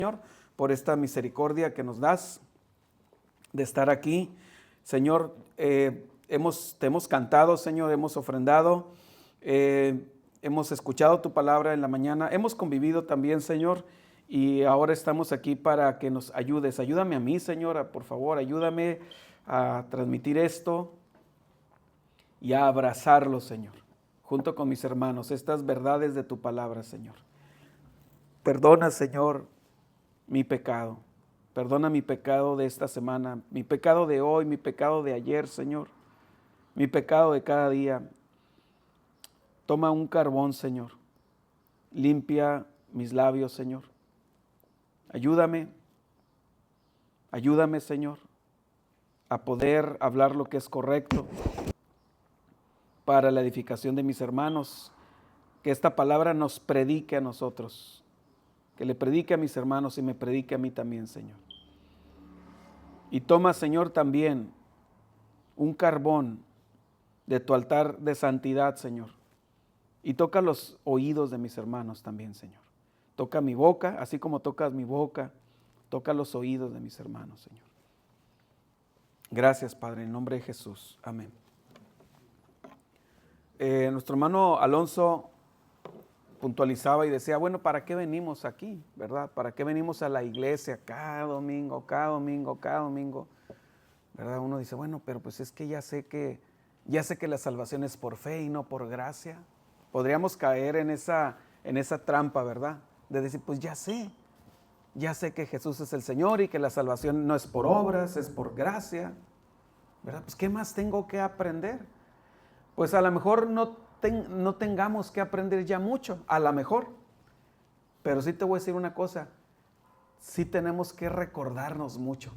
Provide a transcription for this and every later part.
Señor, por esta misericordia que nos das de estar aquí. Señor, te hemos cantado, Señor, hemos ofrendado, hemos escuchado tu palabra en la mañana, hemos convivido también, Señor, y ahora estamos aquí para que nos ayudes. Ayúdame a mí, Señor, por favor, ayúdame a transmitir esto y a abrazarlo, Señor, junto con mis hermanos, estas verdades de tu palabra, Señor. Perdona, Señor, mi pecado. Perdona mi pecado de esta semana, mi pecado de hoy, mi pecado de ayer, Señor, mi pecado de cada día. Toma un carbón, Señor. Limpia mis labios, Señor. Ayúdame, Señor, a poder hablar lo que es correcto para la edificación de mis hermanos. Que esta palabra nos predique a nosotros. Que le predique a mis hermanos y me predique a mí también, Señor. Y toma, Señor, también un carbón de tu altar de santidad, Señor. Y toca los oídos de mis hermanos también, Señor. Toca mi boca, así como tocas mi boca, toca los oídos de mis hermanos, Señor. Gracias, Padre, en nombre de Jesús. Amén. Nuestro hermano Alonso puntualizaba y decía, bueno, ¿para qué venimos aquí? ¿Verdad? ¿Para qué venimos a la iglesia cada domingo? ¿Verdad? Uno dice, bueno, pero pues es que ya sé que la salvación es por fe y no por gracia. Podríamos caer en esa trampa, ¿verdad? De decir, pues ya sé que Jesús es el Señor y que la salvación no es por obras, es por gracia, ¿verdad? Pues ¿qué más tengo que aprender? Pues a lo mejor no tengamos que aprender ya mucho, a lo mejor. Pero sí te voy a decir una cosa, sí tenemos que recordarnos mucho,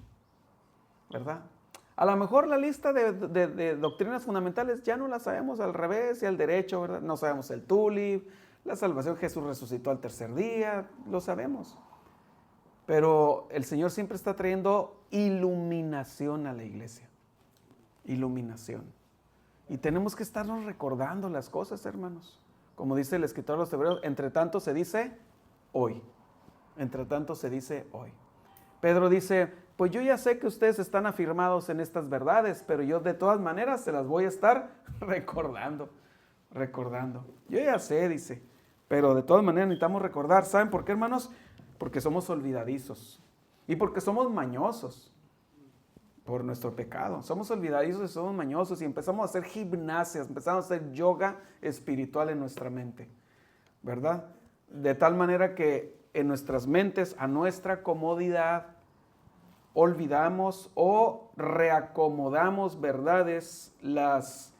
¿verdad? A lo mejor la lista de doctrinas fundamentales ya no la sabemos al revés y al derecho, ¿verdad? No sabemos el tulip, la salvación, Jesús resucitó al tercer día, lo sabemos. Pero el Señor siempre está trayendo iluminación a la iglesia, iluminación. Y tenemos que estarnos recordando las cosas, hermanos. Como dice el escritor de los Hebreos, entre tanto se dice hoy. Entre tanto se dice hoy. Pedro dice, pues yo ya sé que ustedes están afirmados en estas verdades, pero yo de todas maneras se las voy a estar recordando. Yo ya sé, dice, pero de todas maneras necesitamos recordar. ¿Saben por qué, hermanos? Porque somos olvidadizos y porque somos mañosos. Por nuestro pecado. Somos olvidadizos y somos mañosos y empezamos a hacer gimnasias, empezamos a hacer yoga espiritual en nuestra mente, ¿verdad? De tal manera que en nuestras mentes, a nuestra comodidad, olvidamos o reacomodamos verdades, las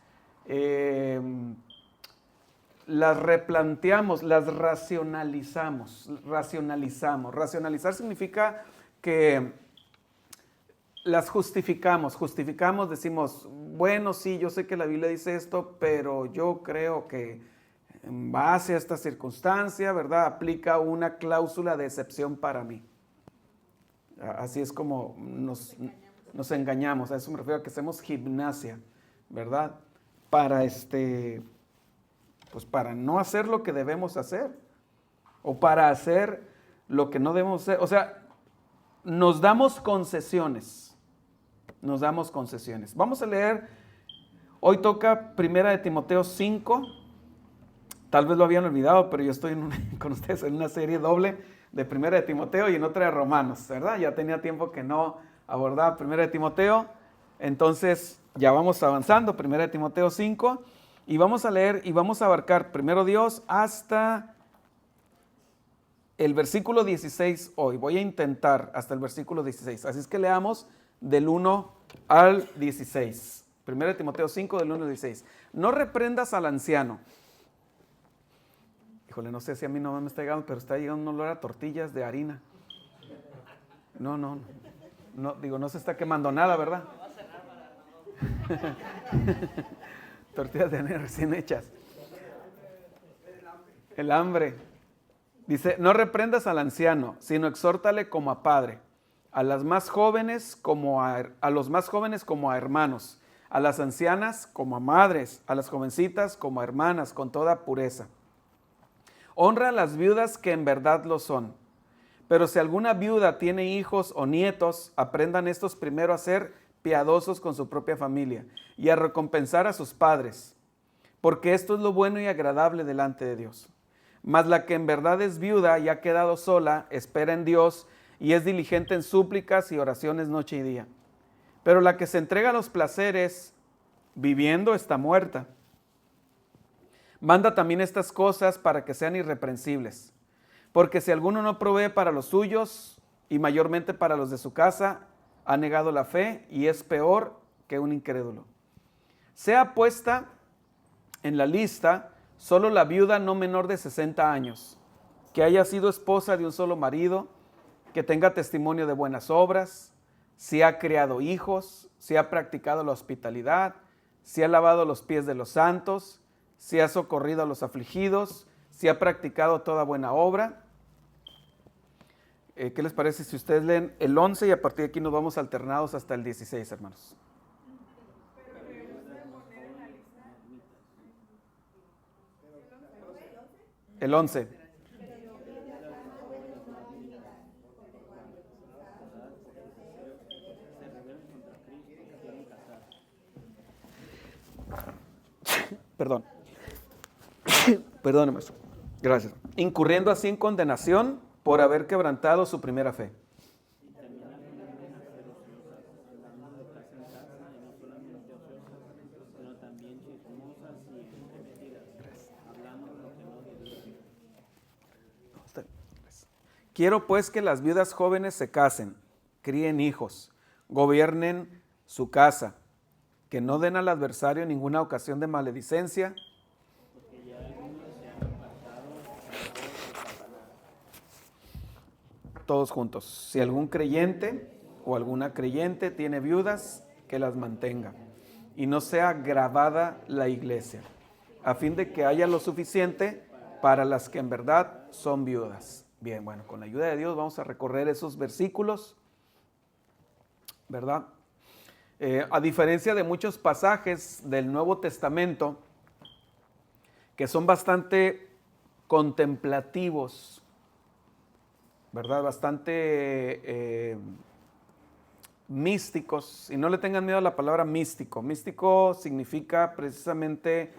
replanteamos, las racionalizamos. Racionalizar significa que las justificamos, decimos, bueno, sí, yo sé que la Biblia dice esto, pero yo creo que en base a esta circunstancia, ¿verdad? Aplica una cláusula de excepción para mí. Así es como nos engañamos, a eso me refiero, a que hacemos gimnasia, ¿verdad? Para pues para no hacer lo que debemos hacer, o para hacer lo que no debemos hacer. O sea, nos damos concesiones. Vamos a leer, hoy toca 1 Timoteo 5, tal vez lo habían olvidado, pero yo estoy con ustedes en una serie doble de 1 Timoteo y en otra de Romanos, ¿verdad? Ya tenía tiempo que no abordaba 1 Timoteo, entonces ya vamos avanzando, 1 Timoteo 5, y vamos a leer y vamos a abarcar primero Dios hasta el versículo 16 hoy. Voy a intentar hasta el versículo 16, así es que leamos del 1 al 16. 1 Timoteo 5, del 1 al 16. No reprendas al anciano. Híjole, no sé si a mí no me está llegando, pero está llegando un olor a tortillas de harina. No, digo, no se está quemando nada, ¿verdad? Tortillas de harina recién hechas. El hambre. Dice, no reprendas al anciano, sino exhórtale como a padre. A los más jóvenes como a hermanos, a las ancianas como a madres, a las jovencitas como a hermanas, con toda pureza. Honra a las viudas que en verdad lo son, Pero si alguna viuda tiene hijos o nietos, aprendan estos primero a ser piadosos con su propia familia y a recompensar a sus padres, porque esto es lo bueno y agradable delante de Dios. Mas la que en verdad es viuda y ha quedado sola, espera en Dios y es diligente en súplicas y oraciones noche y día. Pero la que se entrega a los placeres, viviendo, está muerta. Manda también estas cosas para que sean irreprensibles. Porque si alguno no provee para los suyos, y mayormente para los de su casa, ha negado la fe y es peor que un incrédulo. Sea puesta en la lista solo la viuda no menor de 60 años, que haya sido esposa de un solo marido, que tenga testimonio de buenas obras, si ha criado hijos, si ha practicado la hospitalidad, si ha lavado los pies de los santos, si ha socorrido a los afligidos, si ha practicado toda buena obra. ¿Qué les parece si ustedes leen el 11 y a partir de aquí nos vamos alternados hasta el 16, hermanos? El 11. Perdón. Perdón, maestro. Gracias. Incurriendo así en condenación por haber quebrantado su primera fe. Quiero pues que las viudas jóvenes se casen, críen hijos, gobiernen su casa, que no den al adversario ninguna ocasión de maledicencia. Todos juntos. Si algún creyente o alguna creyente tiene viudas, que las mantenga y no sea gravada la iglesia, a fin de que haya lo suficiente para las que en verdad son viudas. Bien, bueno, con la ayuda de Dios vamos a recorrer esos versículos, ¿verdad? A diferencia de muchos pasajes del Nuevo Testamento que son bastante contemplativos, ¿verdad? Bastante místicos, y no le tengan miedo a la palabra místico. Místico significa precisamente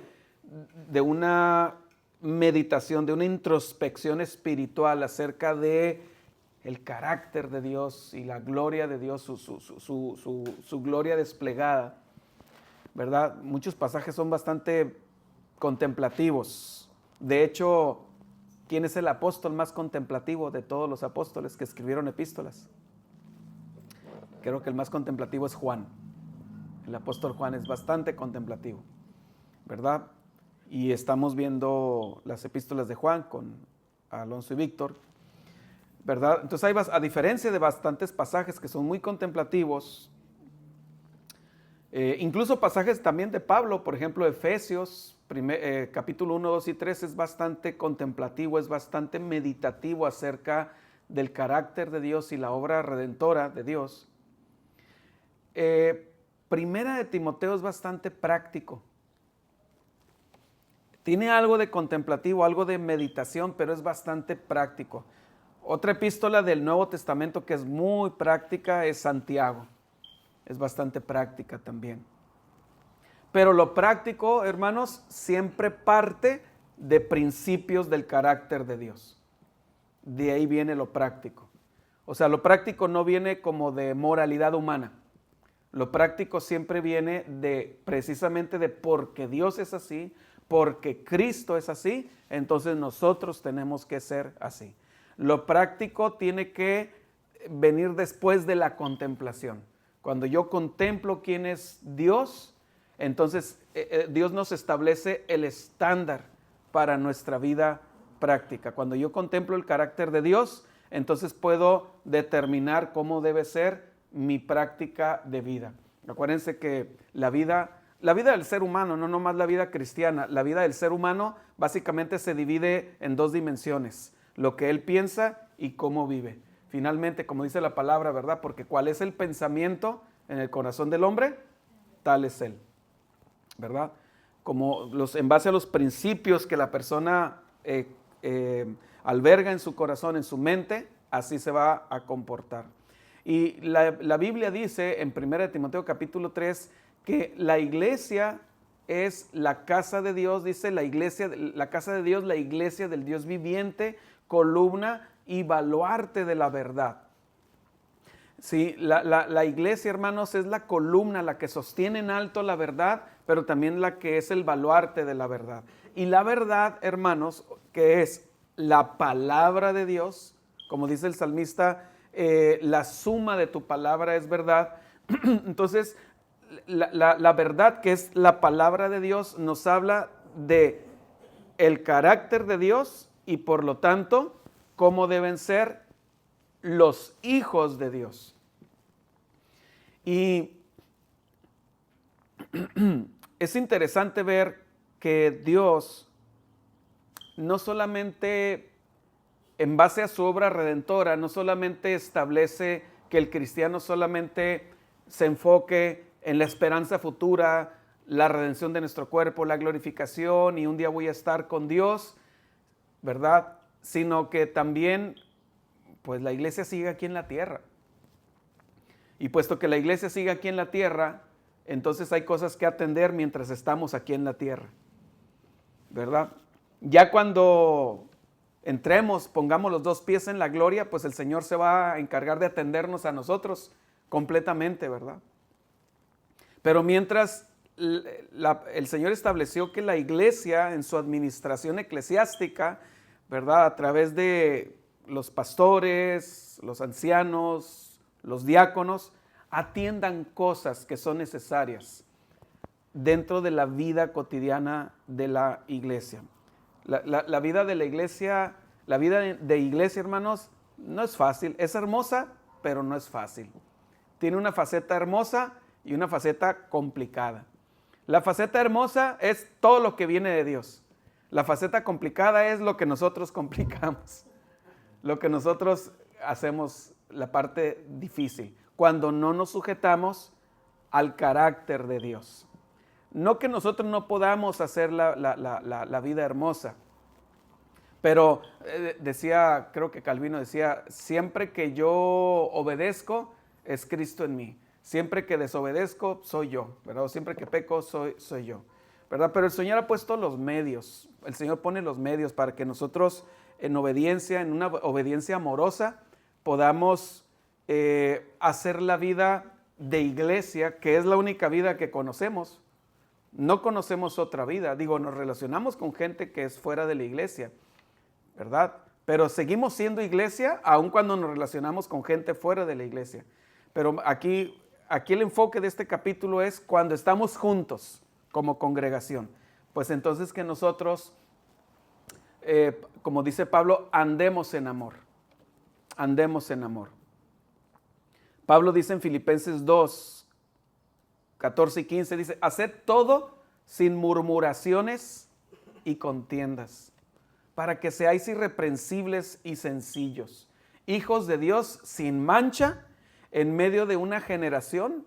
de una meditación, de una introspección espiritual acerca de el carácter de Dios y la gloria de Dios, su gloria desplegada, ¿verdad? Muchos pasajes son bastante contemplativos. De hecho, ¿quién es el apóstol más contemplativo de todos los apóstoles que escribieron epístolas? Creo que el más contemplativo es Juan. El apóstol Juan es bastante contemplativo, ¿verdad? Y estamos viendo las epístolas de Juan con Alonso y Víctor, ¿verdad? Entonces hay, a diferencia de bastantes pasajes que son muy contemplativos, incluso pasajes también de Pablo, por ejemplo, Efesios, capítulo 1, 2 y 3 es bastante contemplativo, es bastante meditativo acerca del carácter de Dios y la obra redentora de Dios. Primera de Timoteo es bastante práctico. Tiene algo de contemplativo, algo de meditación, pero es bastante práctico. Otra epístola del Nuevo Testamento que es muy práctica es Santiago. Es bastante práctica también. Pero lo práctico, hermanos, siempre parte de principios del carácter de Dios. De ahí viene lo práctico. O sea, lo práctico no viene como de moralidad humana. Lo práctico siempre viene de precisamente de porque Dios es así, porque Cristo es así, entonces nosotros tenemos que ser así. Lo práctico tiene que venir después de la contemplación. Cuando yo contemplo quién es Dios, entonces Dios nos establece el estándar para nuestra vida práctica. Cuando yo contemplo el carácter de Dios, entonces puedo determinar cómo debe ser mi práctica de vida. Acuérdense que la vida del ser humano, no nomás la vida cristiana, la vida del ser humano básicamente se divide en dos dimensiones, lo que él piensa y cómo vive. Finalmente, como dice la palabra, ¿verdad? Porque ¿cuál es el pensamiento en el corazón del hombre? Tal es él, ¿verdad? Como en base a los principios que la persona alberga en su corazón, en su mente, así se va a comportar. Y la Biblia dice en 1 Timoteo capítulo 3 que la iglesia es la casa de Dios, dice la casa de Dios, la iglesia del Dios viviente, columna y baluarte de la verdad. Sí, la iglesia, hermanos, es la columna, la que sostiene en alto la verdad, pero también la que es el baluarte de la verdad. Y la verdad, hermanos, que es la palabra de Dios, como dice el salmista, la suma de tu palabra es verdad. Entonces, la verdad, que es la palabra de Dios, nos habla de el carácter de Dios y por lo tanto cómo deben ser los hijos de Dios. Y es interesante ver que Dios no solamente en base a su obra redentora, no solamente establece que el cristiano solamente se enfoque en la esperanza futura, la redención de nuestro cuerpo, la glorificación y un día voy a estar con Dios, ¿verdad? Sino que también, pues la iglesia sigue aquí en la tierra. Y puesto que la iglesia sigue aquí en la tierra, entonces hay cosas que atender mientras estamos aquí en la tierra, ¿verdad? Ya cuando entremos, pongamos los 2 pies en la gloria, pues el Señor se va a encargar de atendernos a nosotros completamente, ¿verdad? Pero mientras el Señor estableció que la iglesia en su administración eclesiástica, ¿verdad? A través de los pastores, los ancianos, los diáconos, atiendan cosas que son necesarias dentro de la vida cotidiana de la iglesia. La vida de la iglesia, la vida de iglesia, hermanos, no es fácil. Es hermosa, pero no es fácil. Tiene una faceta hermosa y una faceta complicada. La faceta hermosa es todo lo que viene de Dios. La faceta complicada es lo que nosotros complicamos. Lo que nosotros hacemos, la parte difícil, cuando no nos sujetamos al carácter de Dios. No que nosotros no podamos hacer la vida hermosa, pero decía, creo que Calvino decía, siempre que yo obedezco, es Cristo en mí. Siempre que desobedezco, soy yo, ¿verdad? Siempre que peco, soy yo, ¿verdad? Pero el Señor ha puesto los medios, el Señor pone los medios para que nosotros en obediencia, en una obediencia amorosa, podamos hacer la vida de iglesia, que es la única vida que conocemos. No conocemos otra vida. Digo, nos relacionamos con gente que es fuera de la iglesia, ¿verdad? Pero seguimos siendo iglesia aun cuando nos relacionamos con gente fuera de la iglesia. Pero aquí el enfoque de este capítulo es cuando estamos juntos como congregación. Pues entonces que nosotros, como dice Pablo, andemos en amor. Andemos en amor. Pablo dice en Filipenses 2, 14 y 15, dice, haced todo sin murmuraciones y contiendas, para que seáis irreprensibles y sencillos, hijos de Dios sin mancha, en medio de una generación,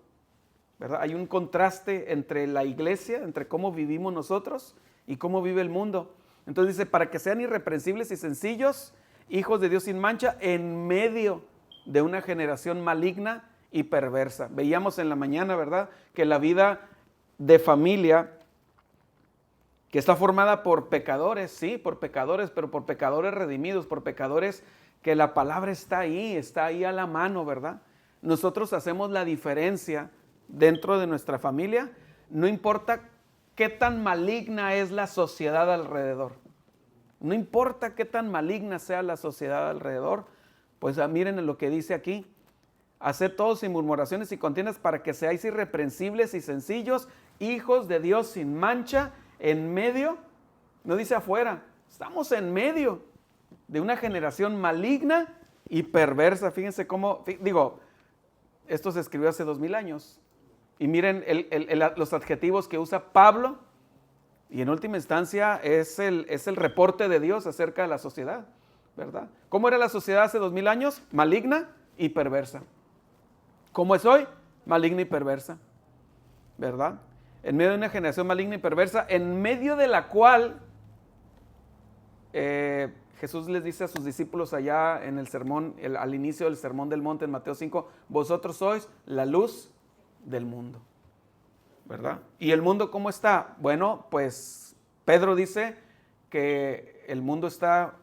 ¿verdad? Hay un contraste entre la iglesia, entre cómo vivimos nosotros y cómo vive el mundo. Entonces dice, para que sean irreprensibles y sencillos, hijos de Dios sin mancha, en medio de una generación maligna y perversa. Veíamos en la mañana, ¿verdad?, que la vida de familia, que está formada por pecadores, sí, por pecadores, pero por pecadores redimidos, por pecadores que la palabra está ahí a la mano, ¿verdad? Nosotros hacemos la diferencia dentro de nuestra familia, no importa qué tan maligna es la sociedad alrededor. No importa qué tan maligna sea la sociedad alrededor, pues miren lo que dice aquí. Haced todo sin murmuraciones y contiendas para que seáis irreprensibles y sencillos, hijos de Dios sin mancha, en medio, no dice afuera, estamos en medio de una generación maligna y perversa. Fíjense cómo, esto se escribió hace 2000 años. Y miren los adjetivos que usa Pablo, y en última instancia es el reporte de Dios acerca de la sociedad, ¿verdad? ¿Cómo era la sociedad hace 2000 años? Maligna y perversa. ¿Cómo es hoy? Maligna y perversa, ¿verdad? En medio de una generación maligna y perversa, en medio de la cual Jesús les dice a sus discípulos allá en el sermón, al inicio del sermón del monte en Mateo 5, vosotros sois la luz del mundo, ¿verdad? ¿Y el mundo cómo está? Bueno, pues Pedro dice que el mundo está,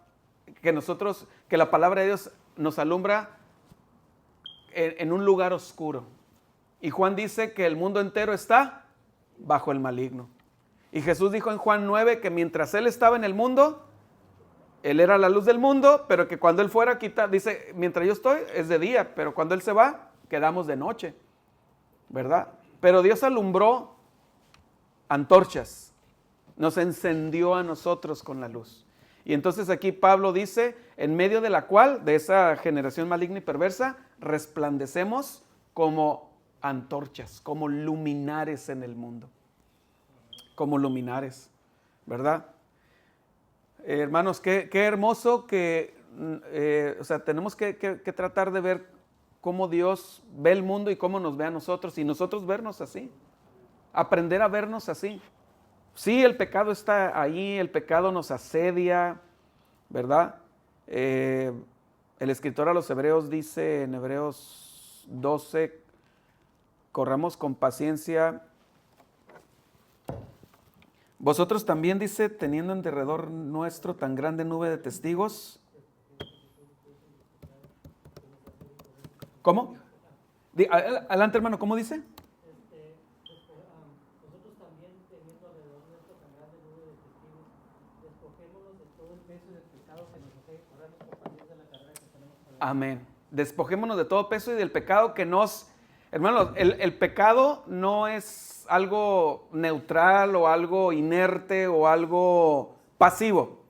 que la palabra de Dios nos alumbra en un lugar oscuro. Y Juan dice que el mundo entero está bajo el maligno. Y Jesús dijo en Juan 9 que mientras Él estaba en el mundo, Él era la luz del mundo, pero que cuando Él fuera quitado, dice, mientras yo estoy es de día, pero cuando Él se va, quedamos de noche, ¿verdad? Pero Dios alumbró antorchas, nos encendió a nosotros con la luz. Y entonces aquí Pablo dice, en medio de la cual, de esa generación maligna y perversa, resplandecemos como antorchas, como luminares en el mundo. Como luminares, ¿verdad? Hermanos, qué hermoso que, tenemos que tratar de ver cómo Dios ve el mundo y cómo nos ve a nosotros, y nosotros vernos así, aprender a vernos así. Sí, el pecado está ahí, el pecado nos asedia, ¿verdad? El escritor a los Hebreos dice en Hebreos 12, corramos con paciencia. Vosotros también, dice, teniendo en derredor nuestro tan grande nube de testigos. ¿Cómo? Adelante, hermano, ¿cómo dice? Nosotros también, teniendo alrededor nuestro tan grande nube de testigos, despojémonos de todo el peso y del pecado que nos hace correr los compañeros de la carrera que tenemos por delante. Amén. Despojémonos de todo peso y del pecado que nos... Hermanos, el pecado no es algo neutral o algo inerte o algo pasivo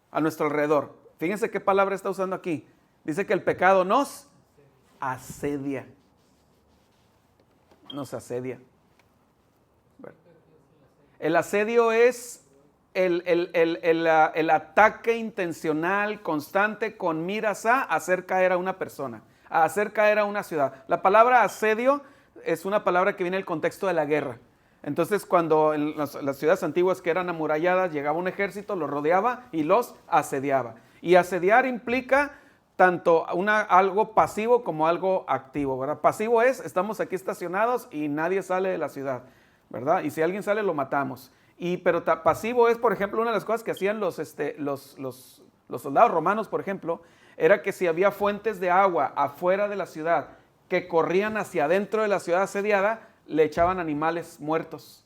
a nuestro alrededor. Fíjense qué palabra está usando aquí. Dice que el pecado nos asedia. Nos asedia. Bueno. El asedio es el ataque intencional, constante, con miras a hacer caer a una persona, a hacer caer a una ciudad. La palabra asedio es una palabra que viene del contexto de la guerra. Entonces, cuando en las ciudades antiguas que eran amuralladas, llegaba un ejército, los rodeaba y los asediaba. Y asediar implica tanto algo pasivo como algo activo, ¿verdad? Pasivo es, estamos aquí estacionados y nadie sale de la ciudad, ¿verdad? Y si alguien sale, lo matamos. Pero pasivo es, por ejemplo, una de las cosas que hacían los soldados romanos, por ejemplo, era que si había fuentes de agua afuera de la ciudad que corrían hacia adentro de la ciudad asediada, le echaban animales muertos,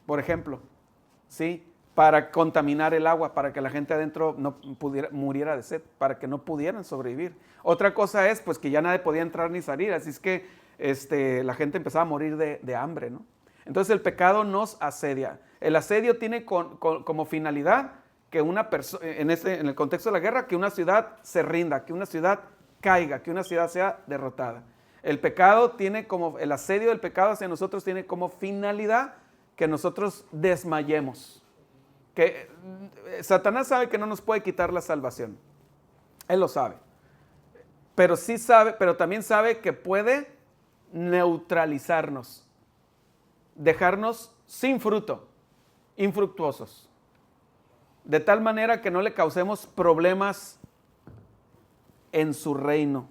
por ejemplo, ¿sí? Para contaminar el agua, para que la gente adentro no muriera de sed, para que no pudieran sobrevivir. Otra cosa es pues que ya nadie podía entrar ni salir, así es que la gente empezaba a morir de hambre, ¿no? Entonces el pecado nos asedia. El asedio tiene como finalidad que una persona, en el contexto de la guerra, que una ciudad se rinda, que una ciudad caiga, que una ciudad sea derrotada. El pecado tiene el asedio del pecado hacia nosotros tiene como finalidad que nosotros desmayemos. Que Satanás sabe que no nos puede quitar la salvación. Él lo sabe. Pero sí sabe, pero también sabe que puede neutralizarnos, dejarnos sin fruto, infructuosos, de tal manera que no le causemos problemas en su reino.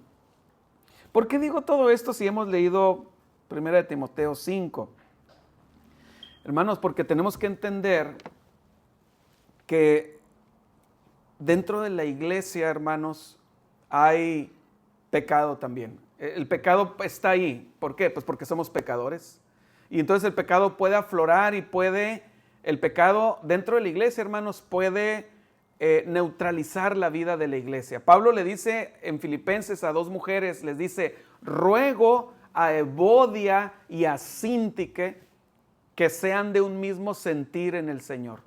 ¿Por qué digo todo esto si hemos leído 1 Timoteo 5? Hermanos, porque tenemos que entender que dentro de la iglesia, hermanos, hay pecado también. El pecado está ahí. ¿Por qué? Pues porque somos pecadores. Y entonces el pecado puede aflorar y el pecado dentro de la iglesia, hermanos, puede neutralizar la vida de la iglesia. Pablo le dice en Filipenses a 2 mujeres, les dice, ruego a Evodia y a Síntique que sean de un mismo sentir en el Señor.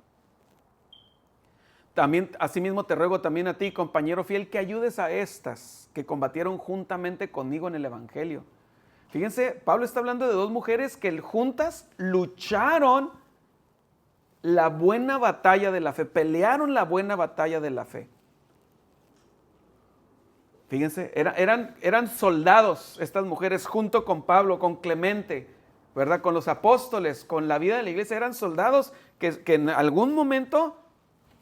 También, asimismo te ruego también a ti, compañero fiel, que ayudes a estas que combatieron juntamente conmigo en el Evangelio. Fíjense, Pablo está hablando de 2 mujeres que juntas lucharon la buena batalla de la fe, pelearon la buena batalla de la fe. Fíjense, eran soldados estas mujeres junto con Pablo, con Clemente, ¿verdad? Con los apóstoles, con la vida de la iglesia, eran soldados que en algún momento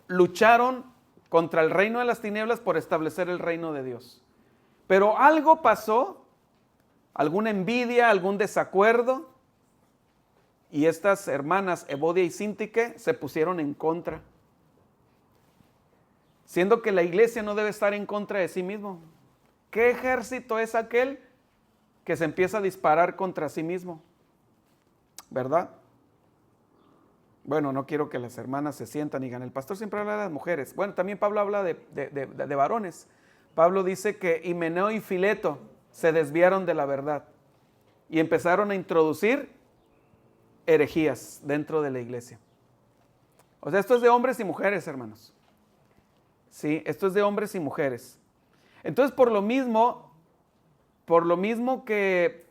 lucharon contra el reino de las tinieblas por establecer el reino de Dios. Pero algo pasó, alguna envidia, algún desacuerdo, y estas hermanas Evodia y Síntique se pusieron en contra. Siendo que la iglesia no debe estar en contra de sí mismo. ¿Qué ejército es aquel que se empieza a disparar contra sí mismo? ¿Verdad? Bueno, no quiero que las hermanas se sientan y digan, el pastor siempre habla de las mujeres. Bueno, también Pablo habla de varones. Pablo dice que Himeneo y Fileto se desviaron de la verdad y empezaron a introducir herejías dentro de la iglesia. O sea, esto es de hombres y mujeres, hermanos. Sí, esto es de hombres y mujeres. Entonces, por lo mismo que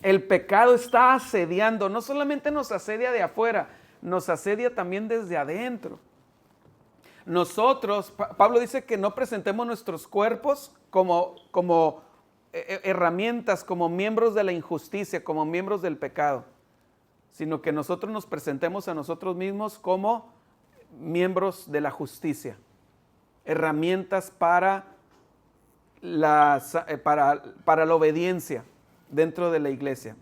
el pecado está asediando, no solamente nos asedia de afuera, nos asedia también desde adentro. Nosotros, Pablo dice que no presentemos nuestros cuerpos como herramientas, como miembros de la injusticia, como miembros del pecado, sino que nosotros nos presentemos a nosotros mismos como miembros de la justicia, herramientas para la obediencia dentro de la iglesia.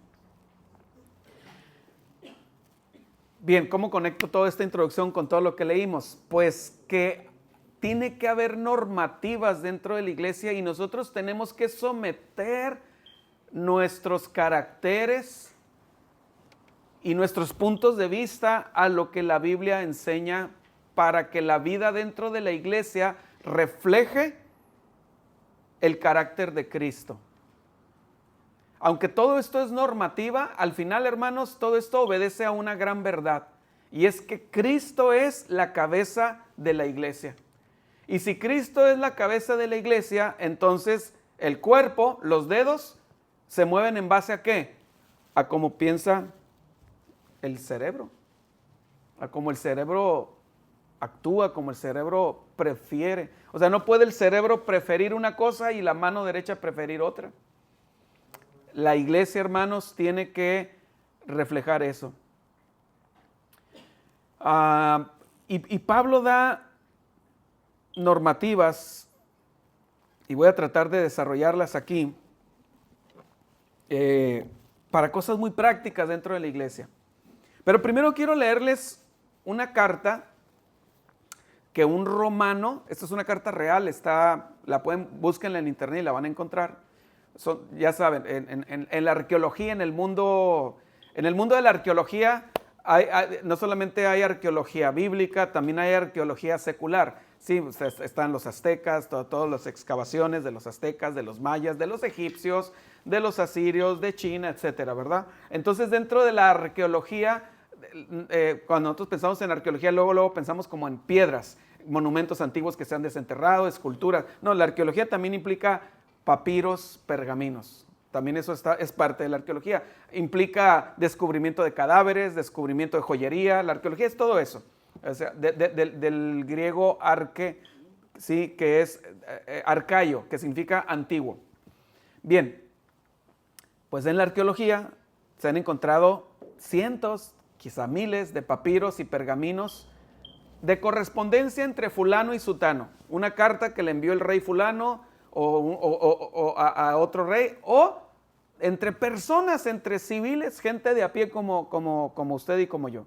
Bien, ¿cómo conecto toda esta introducción con todo lo que leímos? Pues que tiene que haber normativas dentro de la iglesia y nosotros tenemos que someter nuestros caracteres y nuestros puntos de vista a lo que la Biblia enseña para que la vida dentro de la iglesia refleje el carácter de Cristo. Aunque todo esto es normativa, al final, hermanos, todo esto obedece a una gran verdad. Y es que Cristo es la cabeza de la iglesia. Y si Cristo es la cabeza de la iglesia, entonces el cuerpo, los dedos, se mueven en base a ¿qué? A cómo piensa el cerebro. A cómo el cerebro actúa, como el cerebro prefiere. O sea, no puede el cerebro preferir una cosa y la mano derecha preferir otra. La iglesia, hermanos, tiene que reflejar eso. Y Pablo da normativas, y voy a tratar de desarrollarlas aquí, para cosas muy prácticas dentro de la iglesia. Pero primero quiero leerles una carta que un romano, esta es una carta real, búsquenla en internet y la van a encontrar. Ya saben, en la arqueología, en el mundo de la arqueología, no solamente hay arqueología bíblica, también hay arqueología secular. Sí, están los aztecas, todas las excavaciones de los aztecas, de los mayas, de los egipcios, de los asirios, de China, etcétera, ¿verdad? Entonces, dentro de la arqueología, cuando nosotros pensamos en arqueología, luego pensamos como en piedras, monumentos antiguos que se han desenterrado, esculturas. No, la arqueología también implica papiros, pergaminos. También eso es parte de la arqueología. Implica descubrimiento de cadáveres, descubrimiento de joyería. La arqueología es todo eso. O sea, del griego arque, sí, que es arcaio, que significa antiguo. Bien, pues en la arqueología se han encontrado cientos, quizá miles de papiros y pergaminos de correspondencia entre fulano y sutano. Una carta que le envió el rey fulano o a otro rey, o entre personas, entre civiles, gente de a pie como usted y como yo.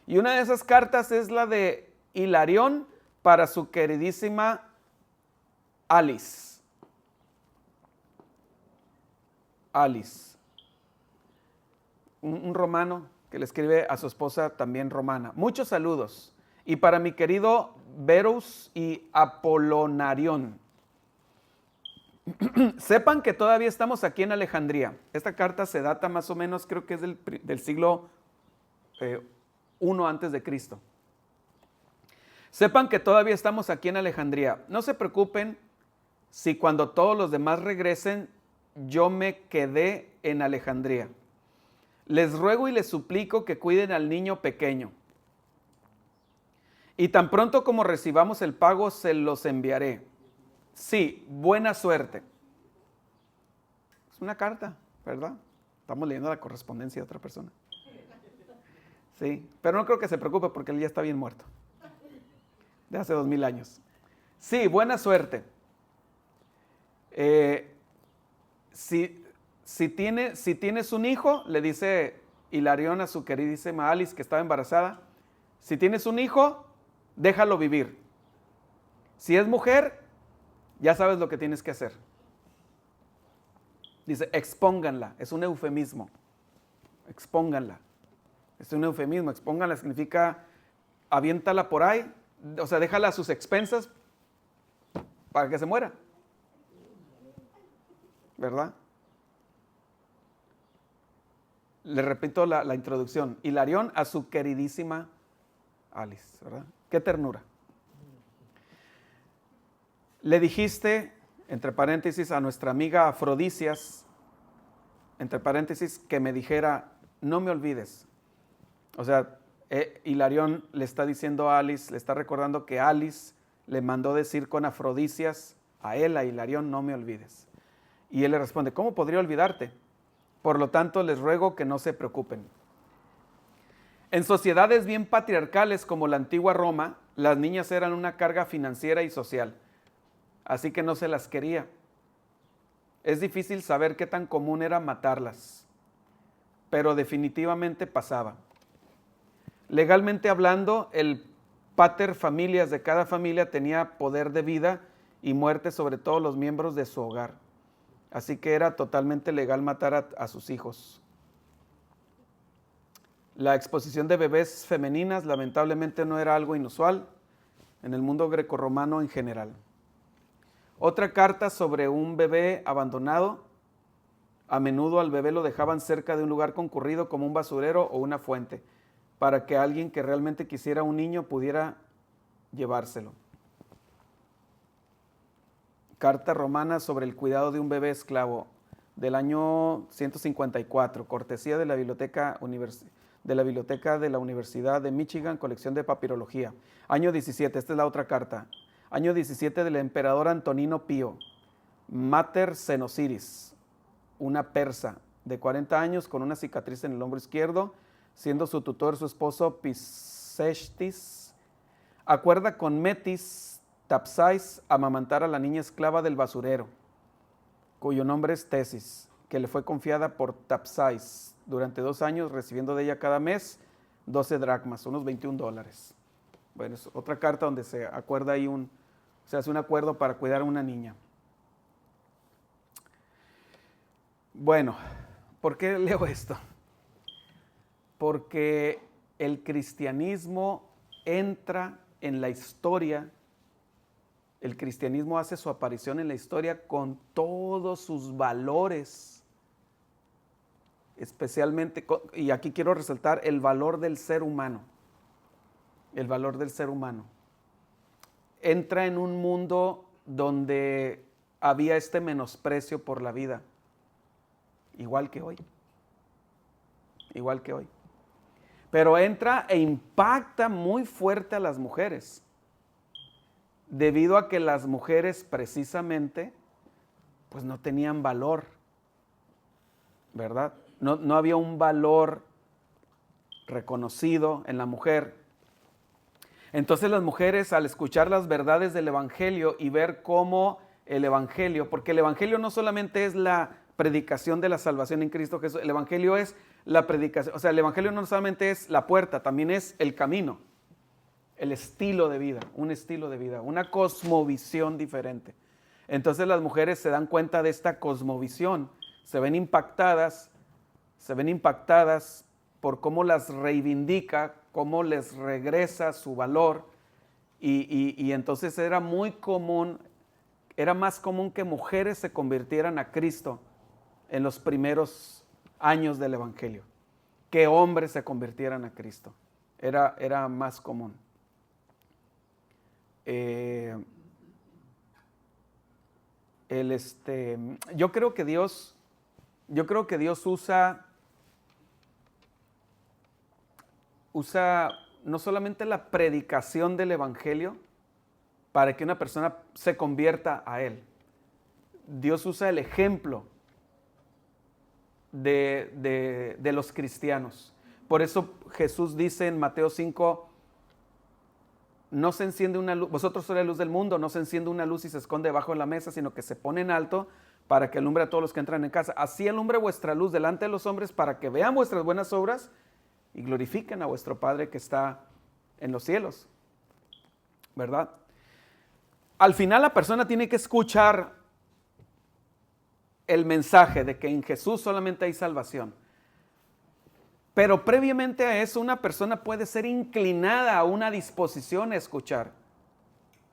Y una de esas cartas es la de Hilarión para su queridísima Alice. Un romano que le escribe a su esposa también romana. Muchos saludos. Y para mi querido Verus y Apolonarión. Sepan que todavía estamos aquí en Alejandría. Esta carta se data más o menos, creo que es del siglo I antes de Cristo. Sepan que todavía estamos aquí en Alejandría. No se preocupen si cuando todos los demás regresen, yo me quedé en Alejandría. Les ruego y les suplico que cuiden al niño pequeño. Y tan pronto como recibamos el pago, se los enviaré. Sí, buena suerte. Es una carta, ¿verdad? Estamos leyendo la correspondencia de otra persona. Sí, pero no creo que se preocupe porque él ya está bien muerto. De hace 2000 años. Sí, buena suerte. Si tienes un hijo, le dice Hilarión a su queridísima Alice, que estaba embarazada, si tienes un hijo, déjalo vivir. Si es mujer, ya sabes lo que tienes que hacer. Dice, expónganla, es un eufemismo. Expónganla. Es un eufemismo, expónganla significa aviéntala por ahí, o sea, déjala a sus expensas para que se muera. ¿Verdad? Le repito la introducción. Hilarión a su queridísima Alice, ¿verdad? Qué ternura. Le dijiste, entre paréntesis, a nuestra amiga Afrodisias, entre paréntesis, que me dijera, no me olvides. O sea, Hilarión le está diciendo a Alice, le está recordando que Alice le mandó decir con Afrodisias a él, a Hilarión, no me olvides. Y él le responde, ¿cómo podría olvidarte? Por lo tanto, les ruego que no se preocupen. En sociedades bien patriarcales como la antigua Roma, las niñas eran una carga financiera y social, así que no se las quería. Es difícil saber qué tan común era matarlas, pero definitivamente pasaba. Legalmente hablando, el pater familias de cada familia tenía poder de vida y muerte sobre todos los miembros de su hogar. Así que era totalmente legal matar a sus hijos. La exposición de bebés femeninas lamentablemente no era algo inusual en el mundo grecorromano en general. Otra carta sobre un bebé abandonado. A menudo al bebé lo dejaban cerca de un lugar concurrido como un basurero o una fuente, para que alguien que realmente quisiera un niño pudiera llevárselo. Carta romana sobre el cuidado de un bebé esclavo del año 154, cortesía de la biblioteca de la Universidad de Michigan, colección de papirología. Año 17, esta es la otra carta. Año 17 del emperador Antonino Pío, Mater Senosiris, una persa de 40 años con una cicatriz en el hombro izquierdo, siendo su tutor su esposo Pisestis, acuerda con Metis Tapsais amamantar a la niña esclava del basurero, cuyo nombre es Tesis, que le fue confiada por Tapsais durante 2 años, recibiendo de ella cada mes 12 dracmas, unos $21. Bueno, es otra carta donde se acuerda ahí se hace un acuerdo para cuidar a una niña. Bueno, ¿por qué leo esto? Porque el cristianismo entra en la historia. El cristianismo hace su aparición en la historia con todos sus valores, especialmente, y aquí quiero resaltar el valor del ser humano, el valor del ser humano. Entra en un mundo donde había este menosprecio por la vida, igual que hoy, igual que hoy. Pero entra e impacta muy fuerte a las mujeres, debido a que las mujeres precisamente pues no tenían valor, ¿verdad? No había un valor reconocido en la mujer. Entonces las mujeres, al escuchar las verdades del Evangelio y ver cómo el Evangelio, porque el Evangelio no solamente es la predicación de la salvación en Cristo Jesús, el Evangelio es la predicación, o sea, el Evangelio no solamente es la puerta, también es el camino, el estilo de vida, un estilo de vida, una cosmovisión diferente. Entonces las mujeres se dan cuenta de esta cosmovisión, se ven impactadas por cómo las reivindica, cómo les regresa su valor, y entonces era muy común, era más común que mujeres se convirtieran a Cristo en los primeros años del Evangelio, que hombres se convirtieran a Cristo. Era más común. Yo creo que Dios usa no solamente la predicación del Evangelio para que una persona se convierta a Él. Dios usa el ejemplo de los cristianos. Por eso Jesús dice en Mateo 5, no se enciende una luz, vosotros sois la luz del mundo, no se enciende una luz y se esconde debajo de la mesa, sino que se pone en alto para que alumbre a todos los que entran en casa. Así alumbre vuestra luz delante de los hombres para que vean vuestras buenas obras y glorifiquen a vuestro Padre que está en los cielos, ¿verdad? Al final la persona tiene que escuchar el mensaje de que en Jesús solamente hay salvación. Pero previamente a eso, una persona puede ser inclinada a una disposición a escuchar